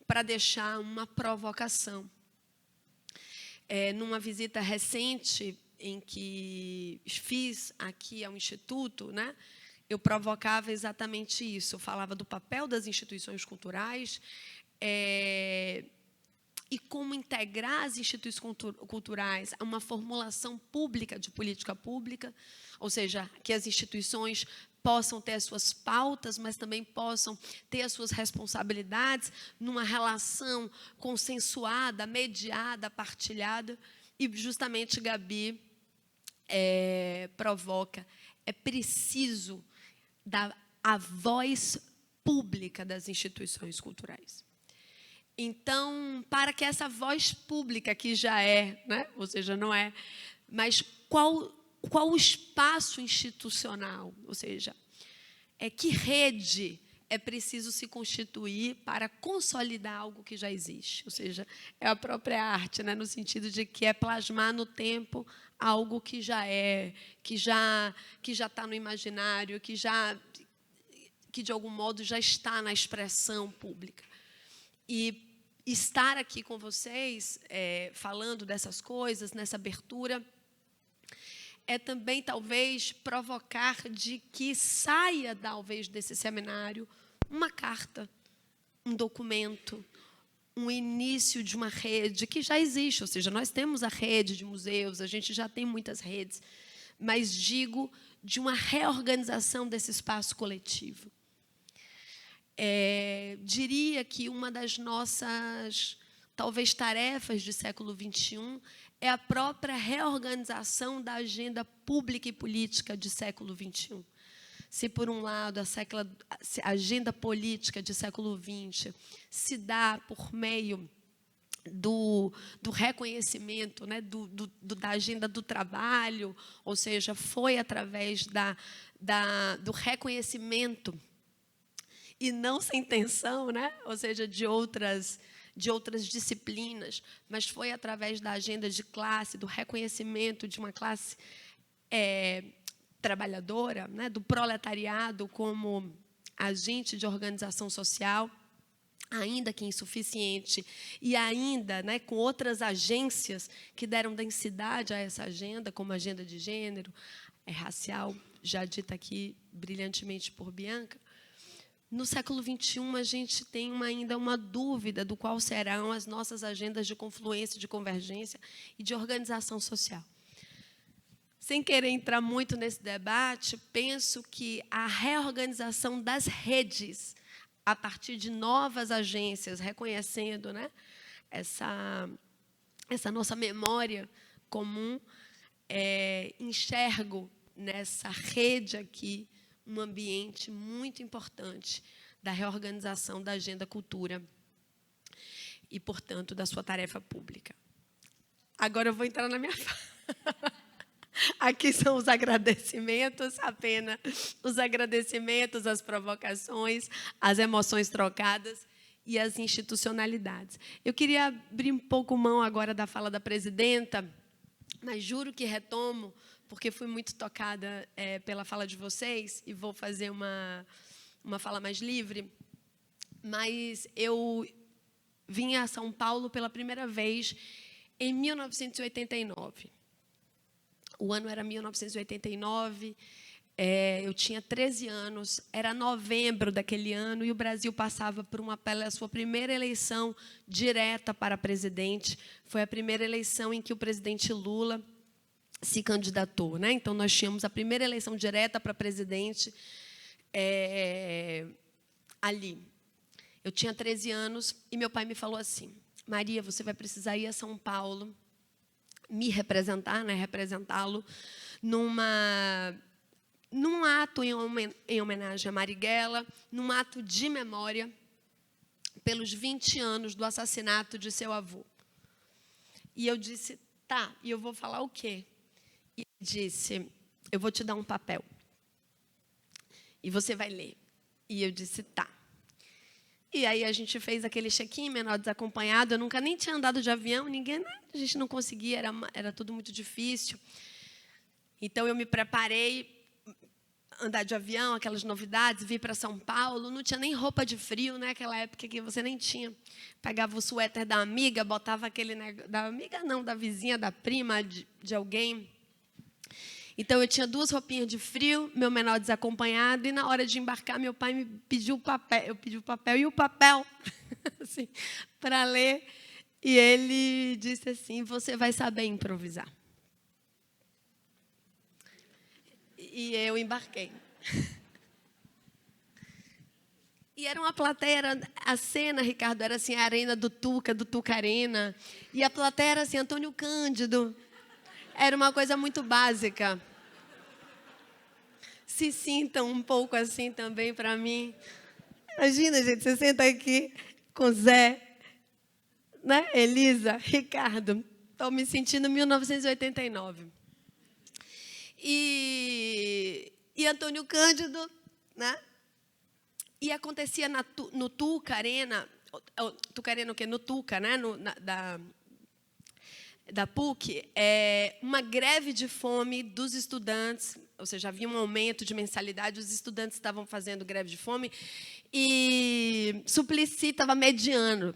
para deixar uma provocação. Numa visita recente em que fiz aqui ao Instituto, né, eu provocava exatamente isso. Eu falava do papel das instituições culturais e como integrar as instituições culturais a uma formulação pública de política pública, ou seja, que as instituições possam ter as suas pautas, mas também possam ter as suas responsabilidades numa relação consensuada, mediada, partilhada. E, justamente, Gabi provoca, é preciso dar a voz pública das instituições culturais. Então, para que essa voz pública, que já né, ou seja, não é, mas qual o espaço institucional, ou seja, que rede é preciso se constituir para consolidar algo que já existe, ou seja, é a própria arte, né, no sentido de que é plasmar no tempo algo que já que já está no imaginário, que de algum modo já está na expressão pública. E estar aqui com vocês, falando dessas coisas, nessa abertura, é também, talvez, provocar de que saia, talvez, desse seminário, uma carta, um documento, um início de uma rede que já existe, ou seja, nós temos a rede de museus, a gente já tem muitas redes, mas, digo, de uma reorganização desse espaço coletivo. Diria que uma das nossas, talvez, tarefas de século XXI é a própria reorganização da agenda pública e política de século XXI. Se, por um lado, a agenda política de século XX se dá por meio do reconhecimento, né, da agenda do trabalho, ou seja, foi através do reconhecimento e não sem intenção, né, ou seja, de outras disciplinas, mas foi através da agenda de classe, do reconhecimento de uma classe trabalhadora, né, do proletariado como agente de organização social, ainda que insuficiente, e ainda, né, com outras agências que deram densidade a essa agenda, como a agenda de gênero, racial, já dita aqui brilhantemente por Bianca. No século XXI, a gente tem ainda uma dúvida do qual serão as nossas agendas de confluência, de convergência e de organização social. Sem querer entrar muito nesse debate, penso que a reorganização das redes, a partir de novas agências, reconhecendo, né, essa nossa memória comum, enxergo nessa rede aqui um ambiente muito importante da reorganização da agenda cultura. e, portanto, da sua tarefa pública. Agora eu vou entrar na minha fala. Aqui são os agradecimentos, apenas os agradecimentos, as provocações, as emoções trocadas e as institucionalidades. Eu queria abrir um pouco mão agora da fala da presidenta, mas juro que retomo, porque fui muito tocada pela fala de vocês, e vou fazer uma fala mais livre. Mas eu vim a São Paulo pela primeira vez em 1989. O ano era 1989, eu tinha 13 anos, era novembro daquele ano, e o Brasil passava por pela sua primeira eleição direta para presidente. Foi a primeira eleição em que o presidente Lula se candidatou, né? Então, nós tínhamos a primeira eleição direta para presidente ali. Eu tinha 13 anos e meu pai me falou assim: Maria, você vai precisar ir a São Paulo, me representar, né, representá-lo, num ato em homenagem a Marighella, num ato de memória pelos 20 anos do assassinato de seu avô. E eu disse, tá, e eu vou falar o quê? E ele disse, eu vou te dar um papel e você vai ler. E eu disse, tá. E aí a gente fez aquele check-in, menor desacompanhado. Eu nunca nem tinha andado de avião, a gente não conseguia, era tudo muito difícil. Então, eu me preparei, andar de avião, aquelas novidades, vir para São Paulo. Não tinha nem roupa de frio, né? Aquela época que você nem tinha. Pegava o suéter da amiga, botava aquele negócio, da amiga não, da vizinha, da prima, de alguém. Então, eu tinha 2 roupinhas de frio, meu menor desacompanhado, e na hora de embarcar, meu pai me pediu o papel. Eu pedi o papel e o papel assim, para ler. E ele disse assim, você vai saber improvisar. E eu embarquei. E era uma plateia, a cena, Ricardo, era assim, a arena do Tuca Arena. E a plateia era assim, Antônio Cândido. Era uma coisa muito básica. Se sintam um pouco assim também para mim. Imagina, gente, você senta aqui com Zé, né? Elisa, Ricardo. Estou me sentindo em 1989. E Antônio Cândido, né? E acontecia no Tuca Arena, Tuca Arena o quê? No Tuca, né? Da PUC, uma greve de fome dos estudantes, ou seja, havia um aumento de mensalidade, os estudantes estavam fazendo greve de fome, e Suplicy estava mediando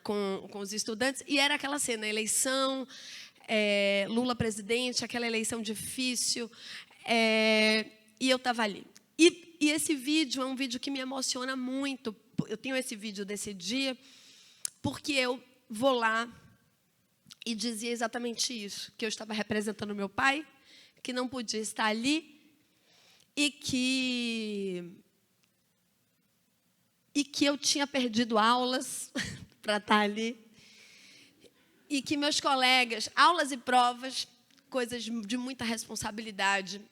com os estudantes, e era aquela cena, eleição, Lula presidente, aquela eleição difícil, e eu estava ali. E esse vídeo é um vídeo que me emociona muito. Eu tenho esse vídeo desse dia, porque eu vou lá e dizia exatamente isso, que eu estava representando meu pai, que não podia estar ali e que eu tinha perdido aulas para estar ali e que meus colegas, aulas e provas, coisas de muita responsabilidade,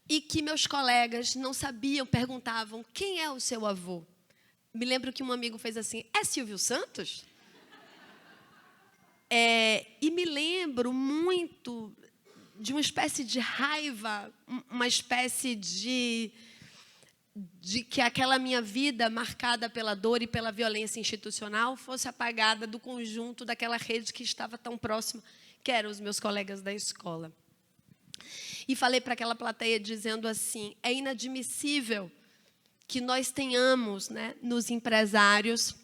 e que meus colegas não sabiam, perguntavam, quem é o seu avô? Me lembro que um amigo fez assim, é Silvio Santos? E me lembro muito de uma espécie de raiva, uma espécie de que aquela minha vida marcada pela dor e pela violência institucional fosse apagada do conjunto daquela rede que estava tão próxima, que eram os meus colegas da escola. E falei para aquela plateia dizendo assim, é inadmissível que nós tenhamos, né, nos empresários,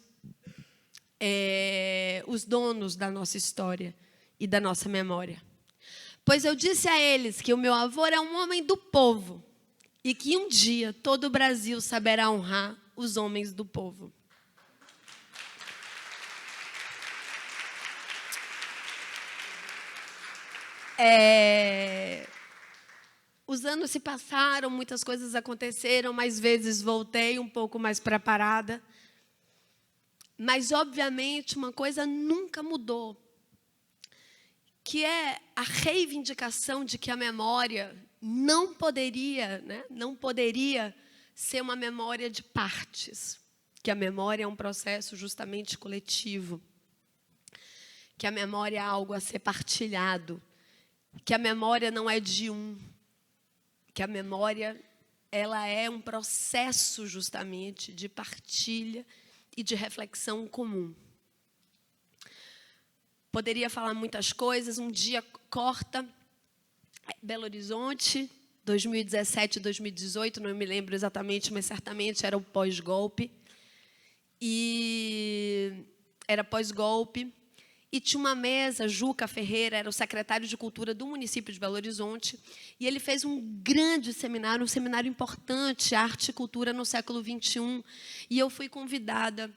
os donos da nossa história e da nossa memória. Pois eu disse a eles que o meu avô era um homem do povo e que um dia todo o Brasil saberá honrar os homens do povo. Os anos se passaram, muitas coisas aconteceram, mais vezes voltei um pouco mais preparada. Mas, obviamente, uma coisa nunca mudou, que é a reivindicação de que a memória não poderia, né, não poderia ser uma memória de partes. que a memória é um processo justamente coletivo, que a memória é algo a ser partilhado, que a memória não é de um, que a memória ela é um processo justamente de partilha e de reflexão comum. Poderia falar muitas coisas, um dia corta, Belo Horizonte, 2017, 2018, não me lembro exatamente, mas certamente era o pós-golpe. E era pós-golpe. E tinha uma mesa, Juca Ferreira, era o secretário de Cultura do município de Belo Horizonte, e ele fez um grande seminário, um seminário importante, Arte e Cultura no século XXI, e eu fui convidada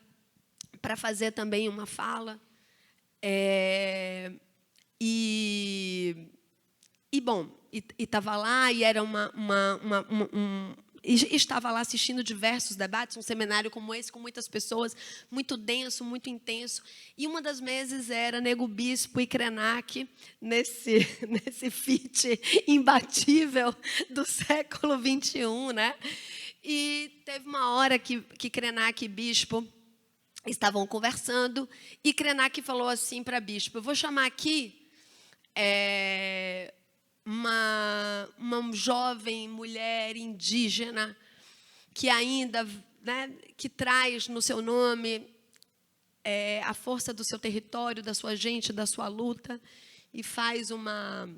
para fazer também uma fala. Bom, estava lá, e era estava lá assistindo diversos debates, um seminário como esse, com muitas pessoas, muito denso, muito intenso. E uma das mesas era Nego Bispo e Krenak, nesse feat imbatível do século XXI, né? E teve uma hora que Krenak e Bispo estavam conversando, e Krenak falou assim para Bispo: eu vou chamar aqui uma jovem mulher indígena que ainda, né, que traz no seu nome a força do seu território, da sua gente, da sua luta, e faz uma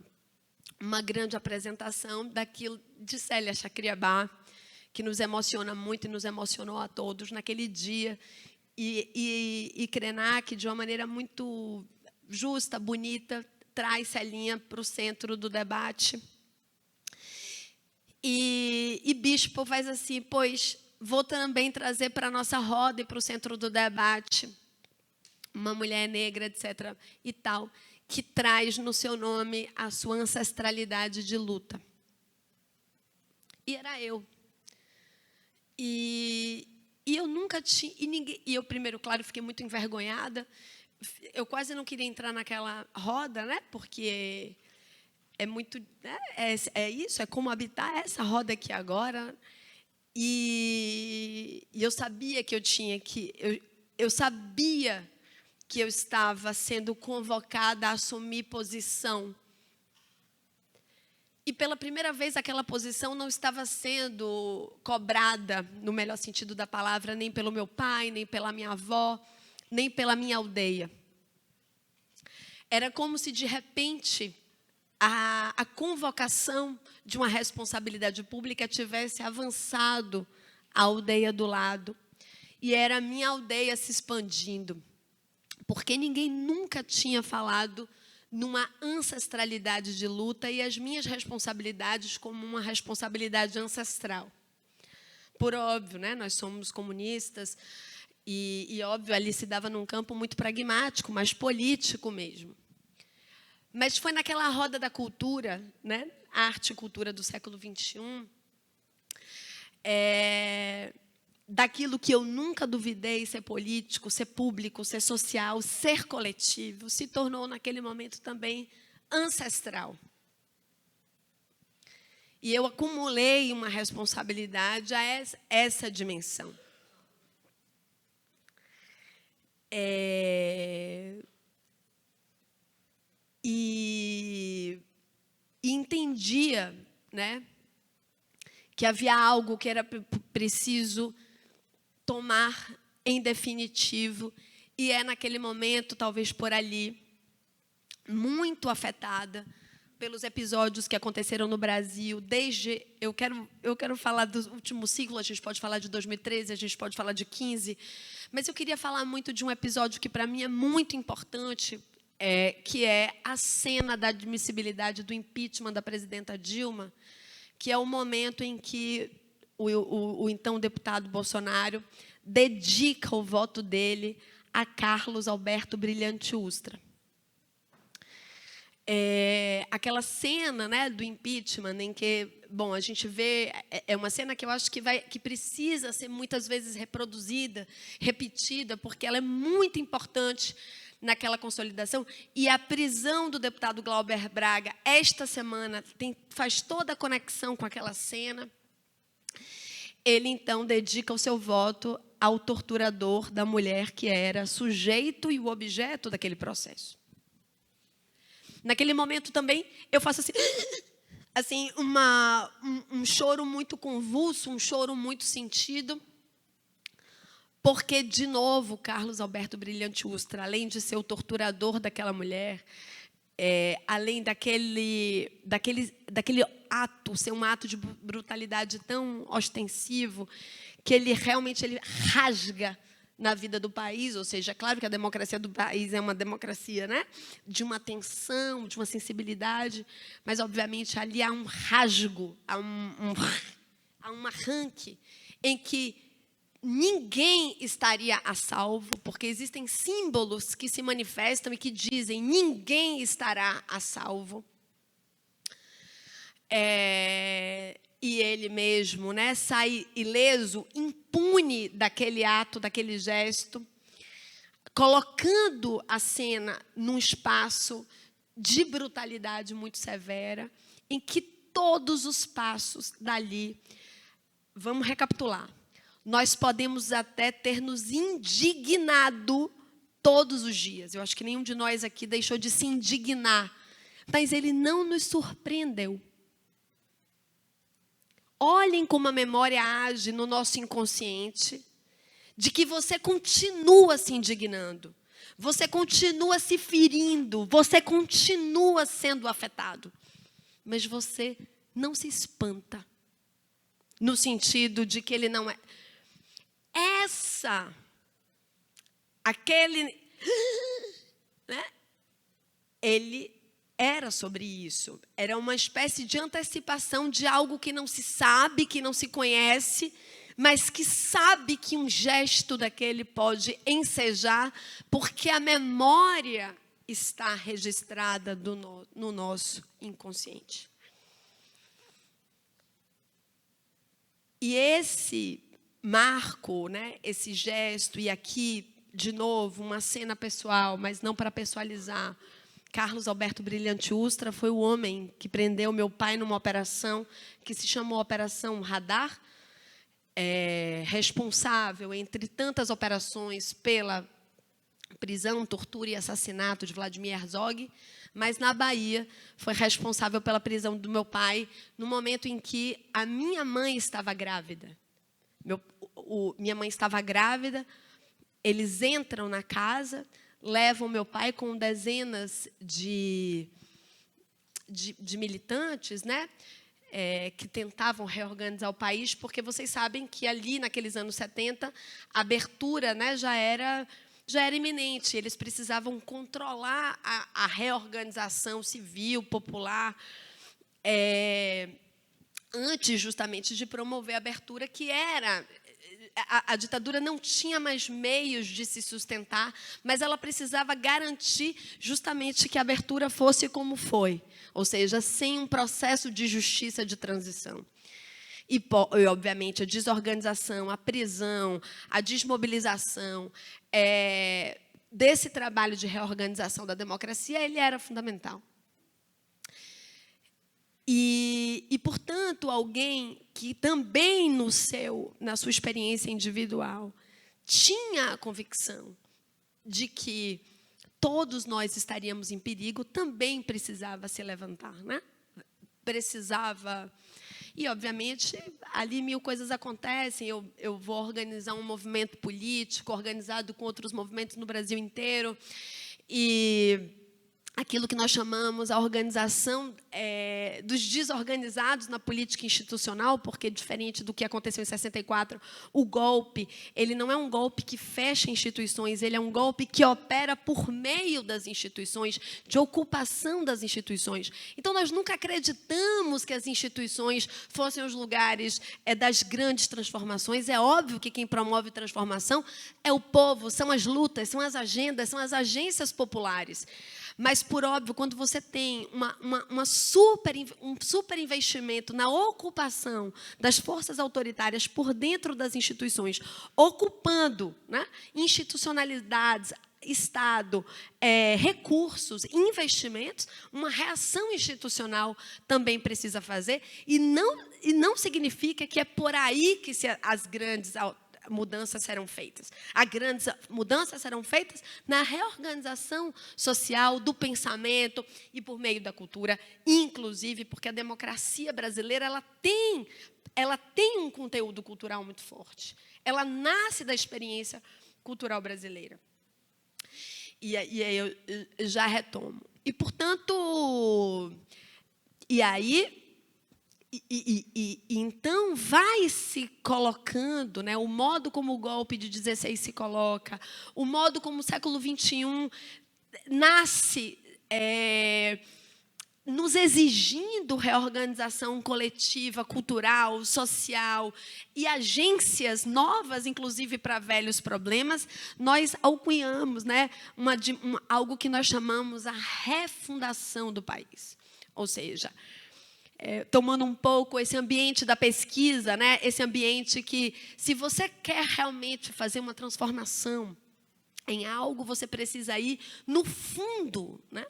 grande apresentação daquilo de Célia Chacriabá, que nos emociona muito e nos emocionou a todos naquele dia. E Krenak, de uma maneira muito justa, bonita, traz Celinha para o centro do debate. E Bispo faz assim: pois vou também trazer para a nossa roda e para o centro do debate uma mulher negra, etc. e tal, que traz no seu nome a sua ancestralidade de luta. E era eu. E eu nunca tinha... E eu, primeiro, claro, fiquei muito envergonhada. Eu quase não queria entrar naquela roda, né? Porque é muito... Né? É isso, é como habitar essa roda aqui agora. E eu sabia que eu tinha que... Eu sabia que eu estava sendo convocada a assumir posição. E, pela primeira vez, aquela posição não estava sendo cobrada, no melhor sentido da palavra, nem pelo meu pai, nem pela minha avó, nem pela minha aldeia. Era como se, de repente, a convocação de uma responsabilidade pública tivesse avançado à aldeia do lado. E era a minha aldeia se expandindo. Porque ninguém nunca tinha falado numa ancestralidade de luta e as minhas responsabilidades como uma responsabilidade ancestral. Por óbvio, né? Nós somos comunistas e óbvio, ali se dava num campo muito pragmático, mas político mesmo. Mas foi naquela roda da cultura, né? Arte e cultura do século XXI, daquilo que eu nunca duvidei ser político, ser público, ser social, ser coletivo, se tornou, naquele momento, também ancestral. E eu acumulei uma responsabilidade a essa dimensão. E entendia, né, que havia algo que era preciso tomar em definitivo, e naquele momento, talvez por ali, muito afetada pelos episódios que aconteceram no Brasil, desde... Eu quero falar do último ciclo, a gente pode falar de 2013, a gente pode falar de 15, mas eu queria falar muito de um episódio que, para mim, é muito importante, que é a cena da admissibilidade do impeachment da presidenta Dilma, que é o momento em que o então deputado Bolsonaro dedica o voto dele a Carlos Alberto Brilhante Ustra. Aquela cena, né, do impeachment, em que, bom, a gente vê, é uma cena que eu acho que precisa ser muitas vezes reproduzida, repetida, porque ela é muito importante naquela consolidação. E a prisão do deputado Glauber Braga, esta semana, faz toda a conexão com aquela cena. Ele, então, dedica o seu voto ao torturador da mulher que era sujeito e o objeto daquele processo. Naquele momento também, eu faço assim um choro muito convulso, um choro muito sentido, porque, de novo, Carlos Alberto Brilhante Ustra, além de ser o torturador daquela mulher, além daquele ato, ser um ato de brutalidade tão ostensivo, que ele realmente rasga na vida do país, ou seja, é claro que a democracia do país é uma democracia, né, de uma tensão, de uma sensibilidade, mas, obviamente, ali há um rasgo, há um arranque em que ninguém estaria a salvo, porque existem símbolos que se manifestam e que dizem ninguém estará a salvo. E ele mesmo, né, sai ileso, impune daquele ato, daquele gesto, colocando a cena num espaço de brutalidade muito severa, em que todos os passos dali, vamos recapitular, nós podemos até ter nos indignado todos os dias. Eu acho que nenhum de nós aqui deixou de se indignar, mas ele não nos surpreendeu. Olhem como a memória age no nosso inconsciente, de que você continua se indignando, você continua se ferindo, você continua sendo afetado, mas você não se espanta, no sentido de que ele não é. Né? Ele era sobre isso. Era uma espécie de antecipação de algo que não se sabe, que não se conhece, mas que sabe que um gesto daquele pode ensejar, porque a memória está registrada no nosso inconsciente. E esse marco, né, esse gesto, e aqui, de novo, uma cena pessoal, mas não para pessoalizar, Carlos Alberto Brilhante Ustra foi o homem que prendeu meu pai numa operação que se chamou Operação Radar, responsável, entre tantas operações, pela prisão, tortura e assassinato de Vladimir Herzog, mas, na Bahia, foi responsável pela prisão do meu pai no momento em que a minha mãe estava grávida. Minha mãe estava grávida, eles entram na casa, levam meu pai com dezenas de militantes, né, que tentavam reorganizar o país, porque vocês sabem que ali, naqueles anos 70, a abertura, né, já era iminente. Eles precisavam controlar a reorganização civil, popular, antes, justamente, de promover a abertura, que era... A ditadura não tinha mais meios de se sustentar, mas ela precisava garantir justamente que a abertura fosse como foi, ou seja, sem um processo de justiça de transição. E, obviamente, a desorganização, a prisão, a desmobilização desse trabalho de reorganização da democracia, ele era fundamental. E, portanto, alguém que também, na sua experiência individual, tinha a convicção de que todos nós estaríamos em perigo, também precisava se levantar, né? Precisava... E, obviamente, ali 1000 coisas acontecem. Eu vou organizar um movimento político, organizado com outros movimentos no Brasil inteiro, e aquilo que nós chamamos a organização dos desorganizados na política institucional, porque, diferente do que aconteceu em 64, o golpe, ele não é um golpe que fecha instituições, ele é um golpe que opera por meio das instituições, de ocupação das instituições. Então, nós nunca acreditamos que as instituições fossem os lugares das grandes transformações. É óbvio que quem promove transformação é o povo, são as lutas, são as agendas, são as agências populares. Mas, por óbvio, quando você tem um super investimento na ocupação das forças autoritárias por dentro das instituições, ocupando, né, institucionalidades, Estado, recursos, investimentos, uma reação institucional também precisa fazer, e não significa que é por aí que as grandes mudanças serão feitas. As grandes mudanças serão feitas na reorganização social do pensamento e por meio da cultura, inclusive porque a democracia brasileira ela tem um conteúdo cultural muito forte. Ela nasce da experiência cultural brasileira. E aí eu já retomo. E, portanto, então vai se colocando, né, o modo como o golpe de 16 se coloca, o modo como o século XXI nasce nos exigindo reorganização coletiva, cultural, social e agências novas, inclusive para velhos problemas, nós alcunhamos, né, algo que nós chamamos a refundação do país. Ou seja, tomando um pouco esse ambiente da pesquisa, né, esse ambiente que, se você quer realmente fazer uma transformação em algo, você precisa ir no fundo, né?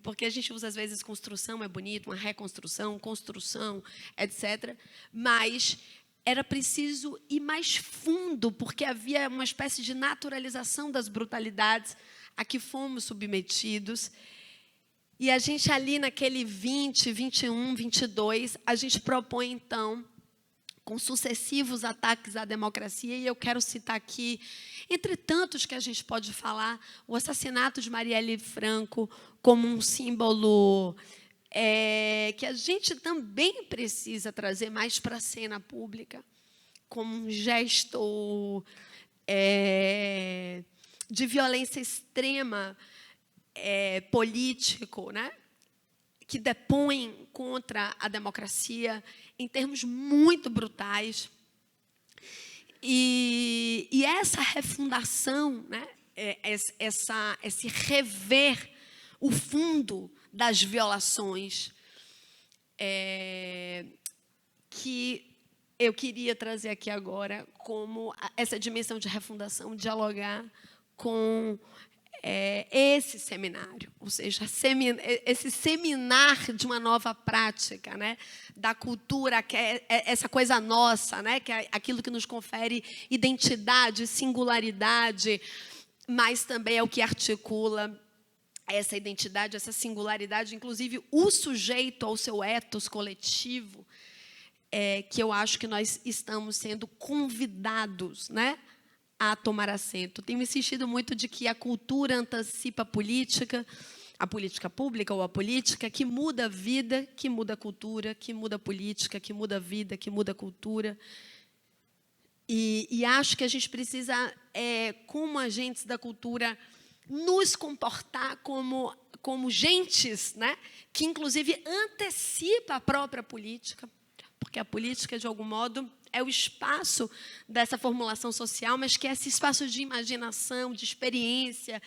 Porque a gente usa, às vezes, construção é bonito, uma reconstrução, construção, etc. Mas era preciso ir mais fundo, porque havia uma espécie de naturalização das brutalidades a que fomos submetidos. E a gente ali, naquele 20, 21, 22, a gente propõe, então, com sucessivos ataques à democracia, e eu quero citar aqui, entre tantos que a gente pode falar, o assassinato de Marielle Franco como um símbolo que a gente também precisa trazer mais para a cena pública, como um gesto de violência extrema político, né, que depõe contra a democracia em termos muito brutais. E essa refundação, né, esse rever o fundo das violações, que eu queria trazer aqui agora como essa dimensão de refundação, dialogar com esse seminário, ou seja, esse seminar de uma nova prática, né, da cultura, que é essa coisa nossa, né, que é aquilo que nos confere identidade, singularidade, mas também é o que articula essa identidade, essa singularidade, inclusive o sujeito ao seu ethos coletivo, que eu acho que nós estamos sendo convidados, né, a tomar assento. Tenho insistido muito de que a cultura antecipa a política pública ou a política, que muda a vida, que muda a cultura, que muda a política, que muda a vida, que muda a cultura. E acho que a gente precisa, como agentes da cultura, nos comportar como gentes, né, que, inclusive, antecipa a própria política, porque a política, de algum modo, é o espaço dessa formulação social, mas que é esse espaço de imaginação, de experiência,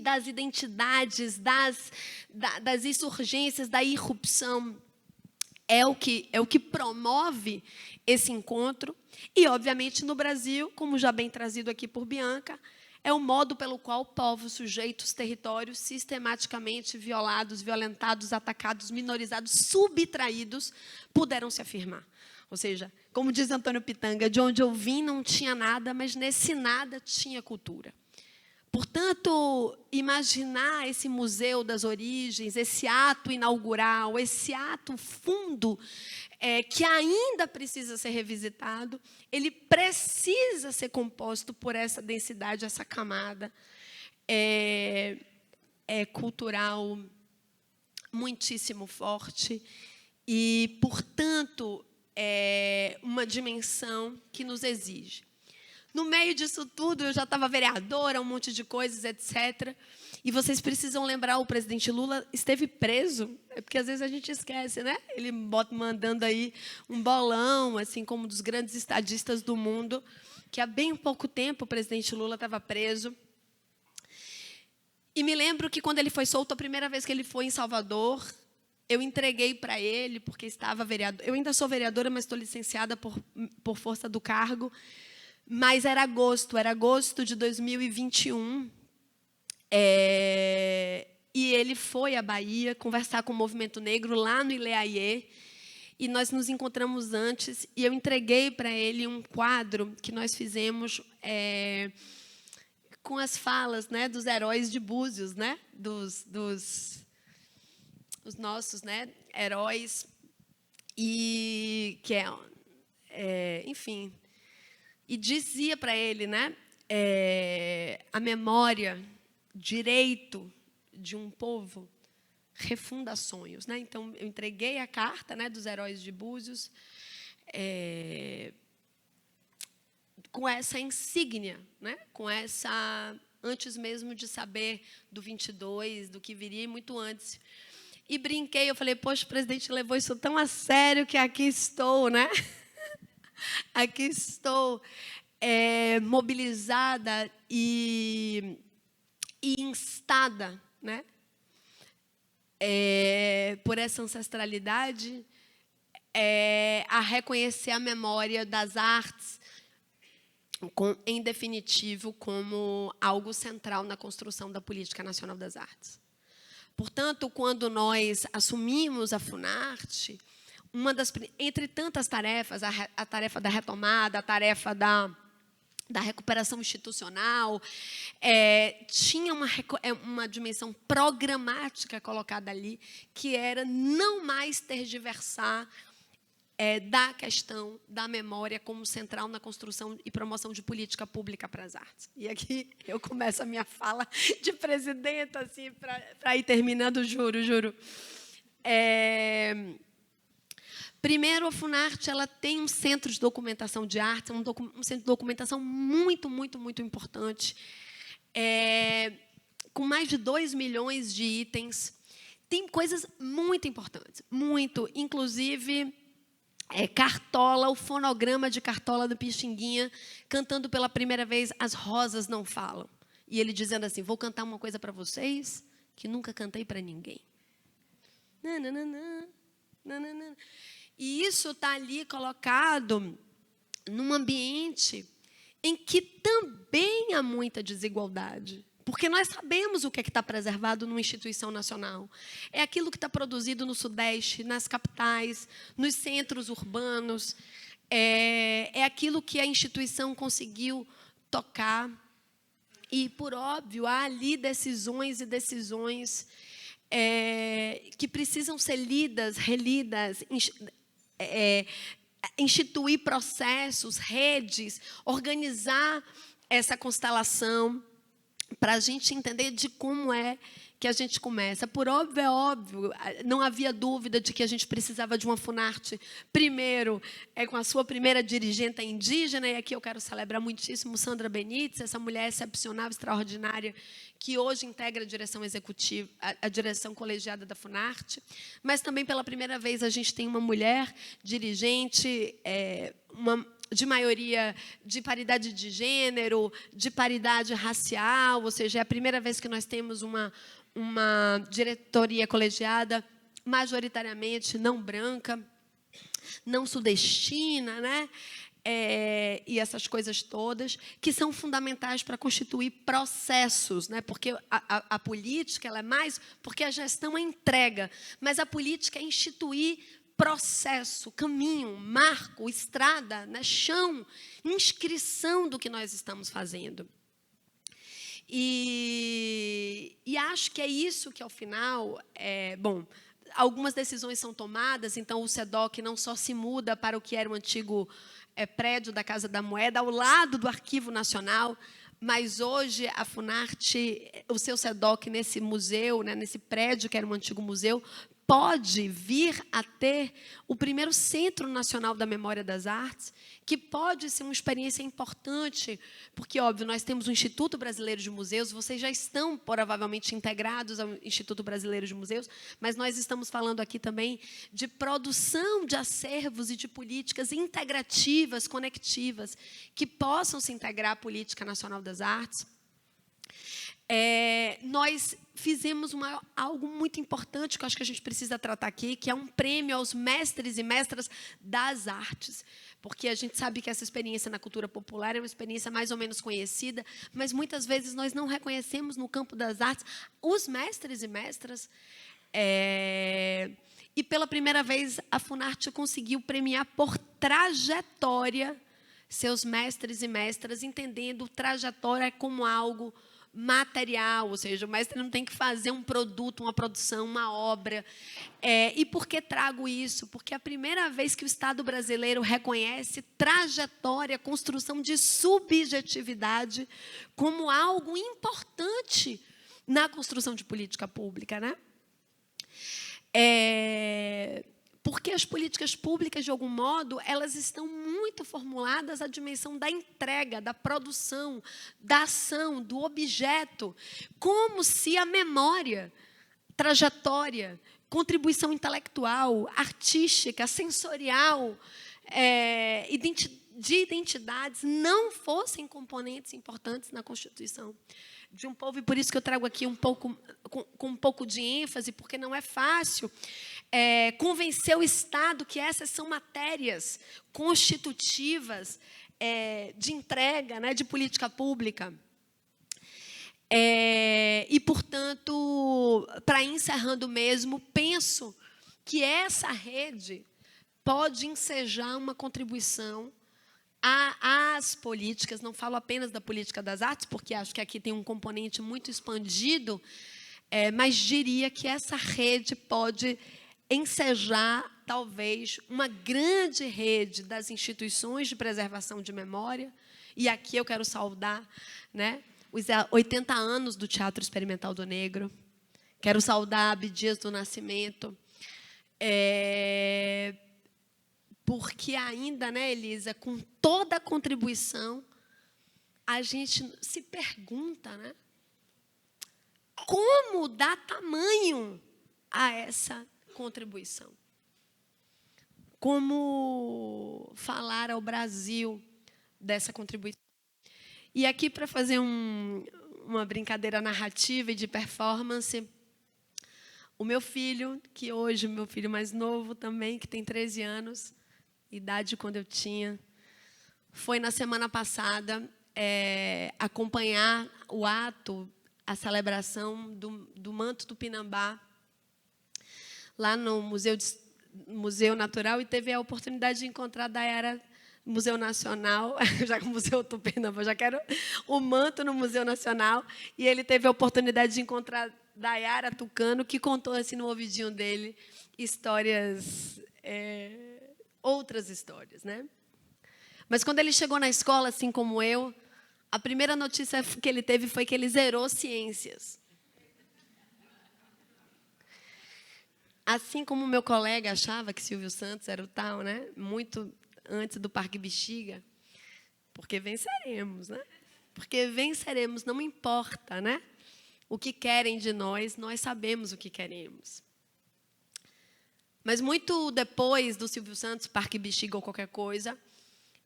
das identidades, das insurgências, da irrupção. É o que promove esse encontro. E, obviamente, no Brasil, como já bem trazido aqui por Bianca, é o modo pelo qual povos, sujeitos, territórios sistematicamente violados, violentados, atacados, minorizados, subtraídos, puderam se afirmar. Ou seja, como diz Antônio Pitanga, de onde eu vim não tinha nada, mas nesse nada tinha cultura. Portanto, imaginar esse museu das origens, esse ato inaugural, esse ato fundo, que ainda precisa ser revisitado, ele precisa ser composto por essa densidade, essa camada cultural muitíssimo forte e, portanto, uma dimensão que nos exige. No meio disso tudo, eu já estava vereadora, um monte de coisas, etc. E vocês precisam lembrar, o presidente Lula esteve preso, porque às vezes a gente esquece, né? Ele mandando aí um bolão, assim como um dos grandes estadistas do mundo, que há bem pouco tempo o presidente Lula estava preso. E me lembro que, quando ele foi solto, a primeira vez que ele foi em Salvador, eu entreguei para ele, porque estava vereador. Eu ainda sou vereadora, mas estou licenciada por força do cargo. Mas era agosto de 2021. E ele foi à Bahia conversar com o movimento negro lá no Ileaiê. e nós nos encontramos antes, e eu entreguei para ele um quadro que nós fizemos com as falas, né, dos heróis de Búzios, né, os nossos, né, heróis, e que enfim, e dizia para ele, né, a memória, direito de um povo, refunda sonhos, né? Então eu entreguei a carta, né, dos heróis de Búzios, com essa insígnia, né, com essa, antes mesmo de saber do 22, do que viria, muito antes. E brinquei, eu falei, poxa, o presidente levou isso tão a sério que aqui estou, né? Aqui estou mobilizada e instada, né? Por essa ancestralidade, a reconhecer a memória das artes, em definitivo, como algo central na construção da Política Nacional das Artes. Portanto, quando nós assumimos a Funarte, entre tantas tarefas, a tarefa da retomada, a tarefa da recuperação institucional, tinha uma dimensão programática colocada ali, que era não mais tergiversar da questão da memória como central na construção e promoção de política pública para as artes. E aqui eu começo a minha fala de presidenta, assim, para ir terminando, juro. Primeiro, a Funarte ela tem um centro de documentação de arte, um centro de documentação muito, muito, muito importante, com mais de 2 milhões de itens. Tem coisas muito importantes, muito, inclusive Cartola, o fonograma de Cartola do Pixinguinha, cantando pela primeira vez As Rosas Não Falam. E ele dizendo assim, vou cantar uma coisa para vocês que nunca cantei para ninguém. E isso está ali colocado num ambiente em que também há muita desigualdade. Porque nós sabemos o que está preservado numa instituição nacional. É aquilo que está produzido no Sudeste, nas capitais, nos centros urbanos. É aquilo que a instituição conseguiu tocar. E, por óbvio, há ali decisões e decisões que precisam ser lidas, relidas, instituir processos, redes, organizar essa constelação, para a gente entender de como é que a gente começa. Por óbvio, é óbvio, não havia dúvida de que a gente precisava de uma Funarte, primeiro, com a sua primeira dirigente indígena, e aqui eu quero celebrar muitíssimo Sandra Benites, essa mulher excepcional, extraordinária, que hoje integra a direção executiva, a direção colegiada da Funarte, mas também, pela primeira vez, a gente tem uma mulher dirigente, de maioria de paridade de gênero, de paridade racial, ou seja, é a primeira vez que nós temos uma diretoria colegiada majoritariamente não branca, não sudestina, né? E essas coisas todas, que são fundamentais para constituir processos, né? Porque a política ela é mais... Porque a gestão é entrega, mas a política é instituir processo, caminho, marco, estrada, né, chão, inscrição do que nós estamos fazendo. E acho que é isso que, ao final, bom, algumas decisões são tomadas, então o SEDOC não só se muda para o que era o antigo prédio da Casa da Moeda, ao lado do Arquivo Nacional, mas hoje a Funarte, o seu SEDOC nesse museu, né, nesse prédio que era um antigo museu, pode vir a ter o primeiro Centro Nacional da Memória das Artes, que pode ser uma experiência importante, porque, óbvio, nós temos o Instituto Brasileiro de Museus, vocês já estão provavelmente integrados ao Instituto Brasileiro de Museus, mas nós estamos falando aqui também de produção de acervos e de políticas integrativas, conectivas, que possam se integrar à Política Nacional das Artes. Nós fizemos algo muito importante que eu acho que a gente precisa tratar aqui, que é um prêmio aos mestres e mestras das artes, porque a gente sabe que essa experiência na cultura popular é uma experiência mais ou menos conhecida, mas muitas vezes nós não reconhecemos no campo das artes os mestres e mestras. E, pela primeira vez, a Funarte conseguiu premiar por trajetória seus mestres e mestras, entendendo trajetória como algo material, ou seja, o mestre não tem que fazer um produto, uma produção, uma obra. E por que trago isso? Porque é a primeira vez que o Estado brasileiro reconhece trajetória, construção de subjetividade como algo importante na construção de política pública, né? Porque as políticas públicas, de algum modo, elas estão muito formuladas à dimensão da entrega, da produção, da ação, do objeto, como se a memória, trajetória, contribuição intelectual, artística, sensorial, de identidades não fossem componentes importantes na Constituição de um povo. E por isso que eu trago aqui com um pouco de ênfase, porque não é fácil convencer o Estado que essas são matérias constitutivas de entrega, né, de política pública. E, portanto, para ir encerrando mesmo, penso que essa rede pode ensejar uma contribuição às políticas, não falo apenas da política das artes, porque acho que aqui tem um componente muito expandido, mas diria que essa rede pode ensejar, talvez, uma grande rede das instituições de preservação de memória, e aqui eu quero saudar, né, os 80 anos do Teatro Experimental do Negro, quero saudar Abdias do Nascimento, porque ainda, né, Elisa, com toda a contribuição, a gente se pergunta, né, como dar tamanho a essa contribuição? Como falar ao Brasil dessa contribuição? E aqui, para fazer uma brincadeira narrativa e de performance, o meu filho, que hoje, meu filho mais novo também, que tem 13 anos, idade quando eu tinha, foi na semana passada acompanhar o ato, a celebração do Manto Tupinambá, lá no Museu Natural, e teve a oportunidade de encontrar a Dayara no Museu Nacional, já que o Museu Tupinambá, já quero o manto no Museu Nacional, e ele teve a oportunidade de encontrar Dayara Tucano, que contou assim no ouvidinho dele histórias, outras histórias, né? Mas quando ele chegou na escola, assim como eu, a primeira notícia que ele teve foi que ele zerou ciências. Assim como o meu colega achava que Silvio Santos era o tal, né? Muito antes do Parque Bexiga, porque venceremos, né? Porque venceremos, não importa, né? O que querem de nós, nós sabemos o que queremos. Mas muito depois do Silvio Santos, Parque Bexiga ou qualquer coisa,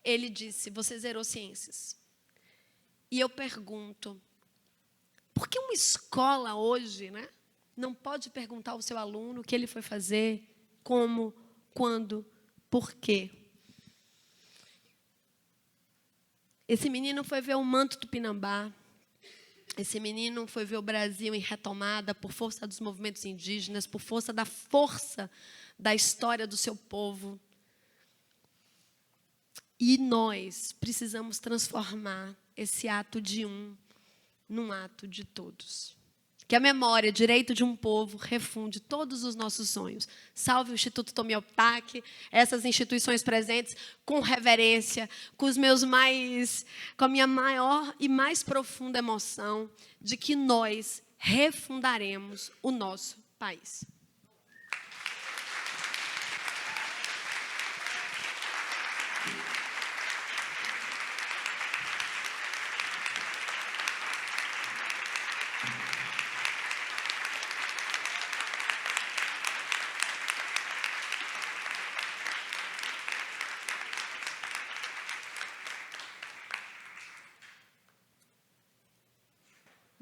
ele disse: você zerou ciências. E eu pergunto, por que uma escola hoje, né, não pode perguntar ao seu aluno o que ele foi fazer, como, quando, por quê? Esse menino foi ver o Manto Tupinambá. Esse menino foi ver o Brasil em retomada por força dos movimentos indígenas, por força da história do seu povo. E nós precisamos transformar esse ato de um num ato de todos. Que a memória, direito de um povo, refunde todos os nossos sonhos. Salve o Instituto Tomi Otaki, essas instituições presentes, com reverência, com a minha maior e mais profunda emoção de que nós refundaremos o nosso país.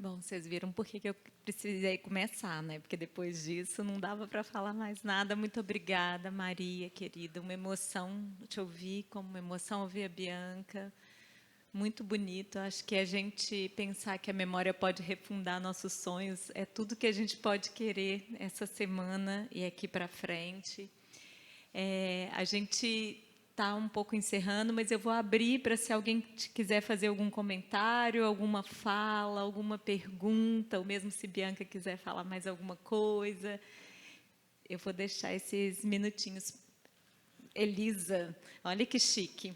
Bom, vocês viram por que eu precisei começar, né? Porque depois disso não dava para falar mais nada. Muito obrigada, Maria, querida. Uma emoção te ouvir, como uma emoção ouvir a Bianca. muito bonito. Acho que a gente pensar que a memória pode refundar nossos sonhos é tudo que a gente pode querer essa semana e aqui para frente. A gente está um pouco encerrando, mas eu vou abrir para se alguém quiser fazer algum comentário, alguma fala, alguma pergunta, ou mesmo se Bianca quiser falar mais alguma coisa. Eu vou deixar esses minutinhos. Elisa, olha que chique.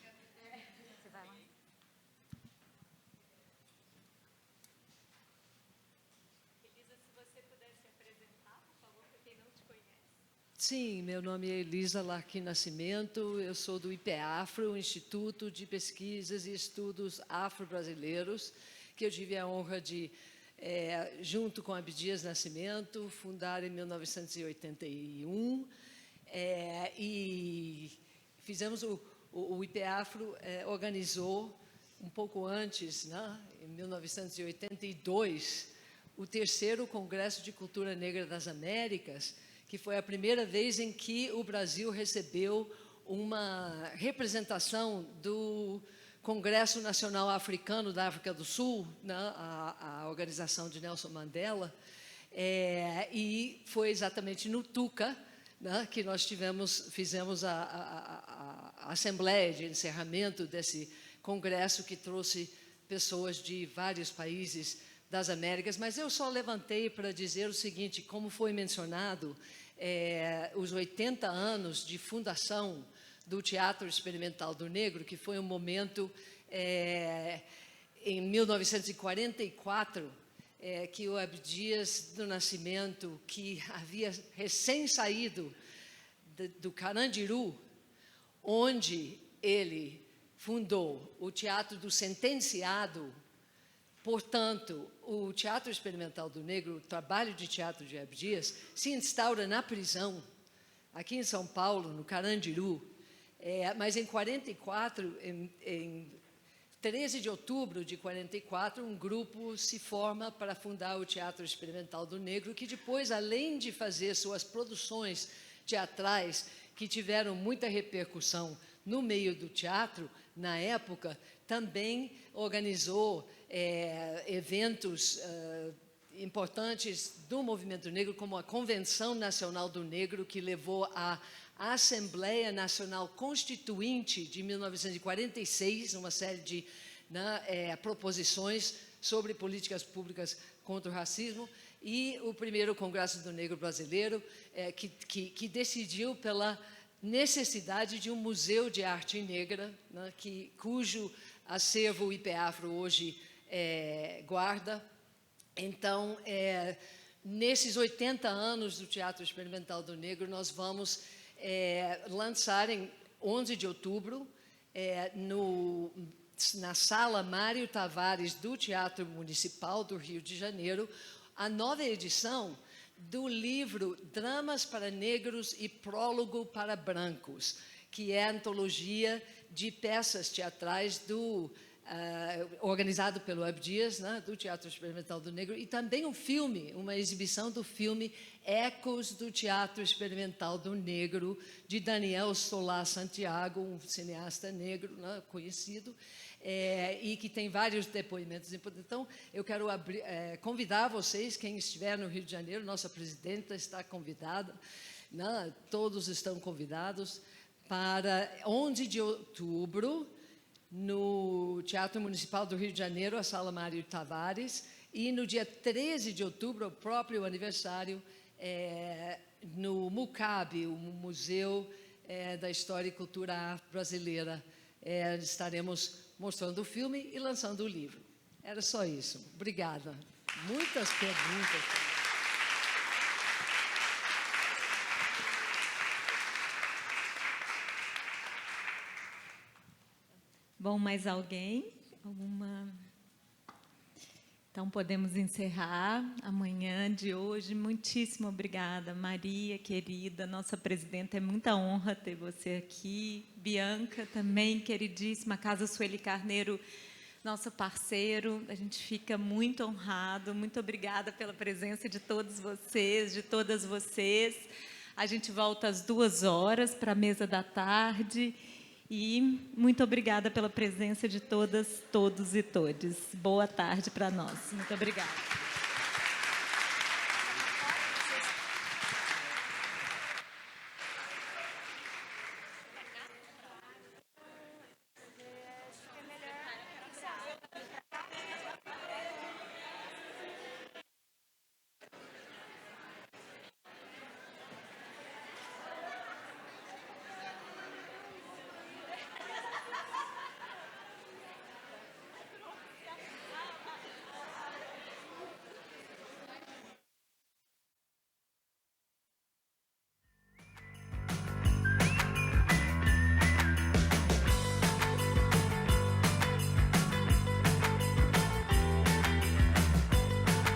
Sim, meu nome é Elisa Larquim Nascimento, eu sou do IPEAFRO, Instituto de Pesquisas e Estudos Afro-Brasileiros, que eu tive a honra de, junto com Abdias Nascimento, fundar em 1981, e fizemos o IPEAFRO organizou um pouco antes, né, em 1982, o terceiro Congresso de Cultura Negra das Américas, que foi a primeira vez em que o Brasil recebeu uma representação do Congresso Nacional Africano da África do Sul, né, a organização de Nelson Mandela, e foi exatamente no Tuca, né, que nós fizemos a assembleia de encerramento desse congresso, que trouxe pessoas de vários países das Américas, mas eu só levantei para dizer o seguinte: como foi mencionado, os 80 anos de fundação do Teatro Experimental do Negro, que foi um momento, em 1944, que o Abdias do Nascimento, que havia recém saído do Carandiru, onde ele fundou o Teatro do Sentenciado. Portanto, o Teatro Experimental do Negro, o trabalho de teatro de Abdias, se instaura na prisão, aqui em São Paulo, no Carandiru, mas em 44, em 13 de outubro de 44, um grupo se forma para fundar o Teatro Experimental do Negro, que depois, além de fazer suas produções teatrais, que tiveram muita repercussão no meio do teatro, na época, também organizou eventos importantes do movimento negro, como a Convenção Nacional do Negro, que levou à Assembleia Nacional Constituinte de 1946, uma série de proposições sobre políticas públicas contra o racismo, e o primeiro Congresso do Negro Brasileiro, que decidiu pela necessidade de um museu de arte negra, né, cujo acervo o IPEAFRO hoje guarda. Então, nesses 80 anos do Teatro Experimental do Negro, nós vamos lançar em 11 de outubro, na Sala Mário Tavares do Teatro Municipal do Rio de Janeiro, a nova edição do livro Dramas para Negros e Prólogo para Brancos, que é a antologia de peças teatrais organizado pelo Abdias, né, do Teatro Experimental do Negro, e também um filme, uma exibição do filme Ecos do Teatro Experimental do Negro, de Daniel Solá Santiago, um cineasta negro, né, conhecido, e que tem vários depoimentos importantes. Então, eu quero convidar vocês, quem estiver no Rio de Janeiro, nossa presidenta está convidada, né, todos estão convidados, para 11 de outubro, no Teatro Municipal do Rio de Janeiro, a Sala Mário Tavares, e no dia 13 de outubro, o próprio aniversário, no MUCAB, o Museu da História e Cultura Brasileira. Estaremos mostrando o filme e lançando o livro. Era só isso. Obrigada. Muitas perguntas. Bom, mais alguém? Alguma? Então, podemos encerrar a manhã de hoje. Muitíssimo obrigada, Maria, querida, nossa presidenta. É muita honra ter você aqui. Bianca, também, queridíssima. Casa Sueli Carneiro, nosso parceiro. A gente fica muito honrado. Muito obrigada pela presença de todos vocês, de todas vocês. A gente volta às 2 horas para a mesa da tarde. E muito obrigada pela presença de todas, todos e todes. Boa tarde para nós. Muito obrigada.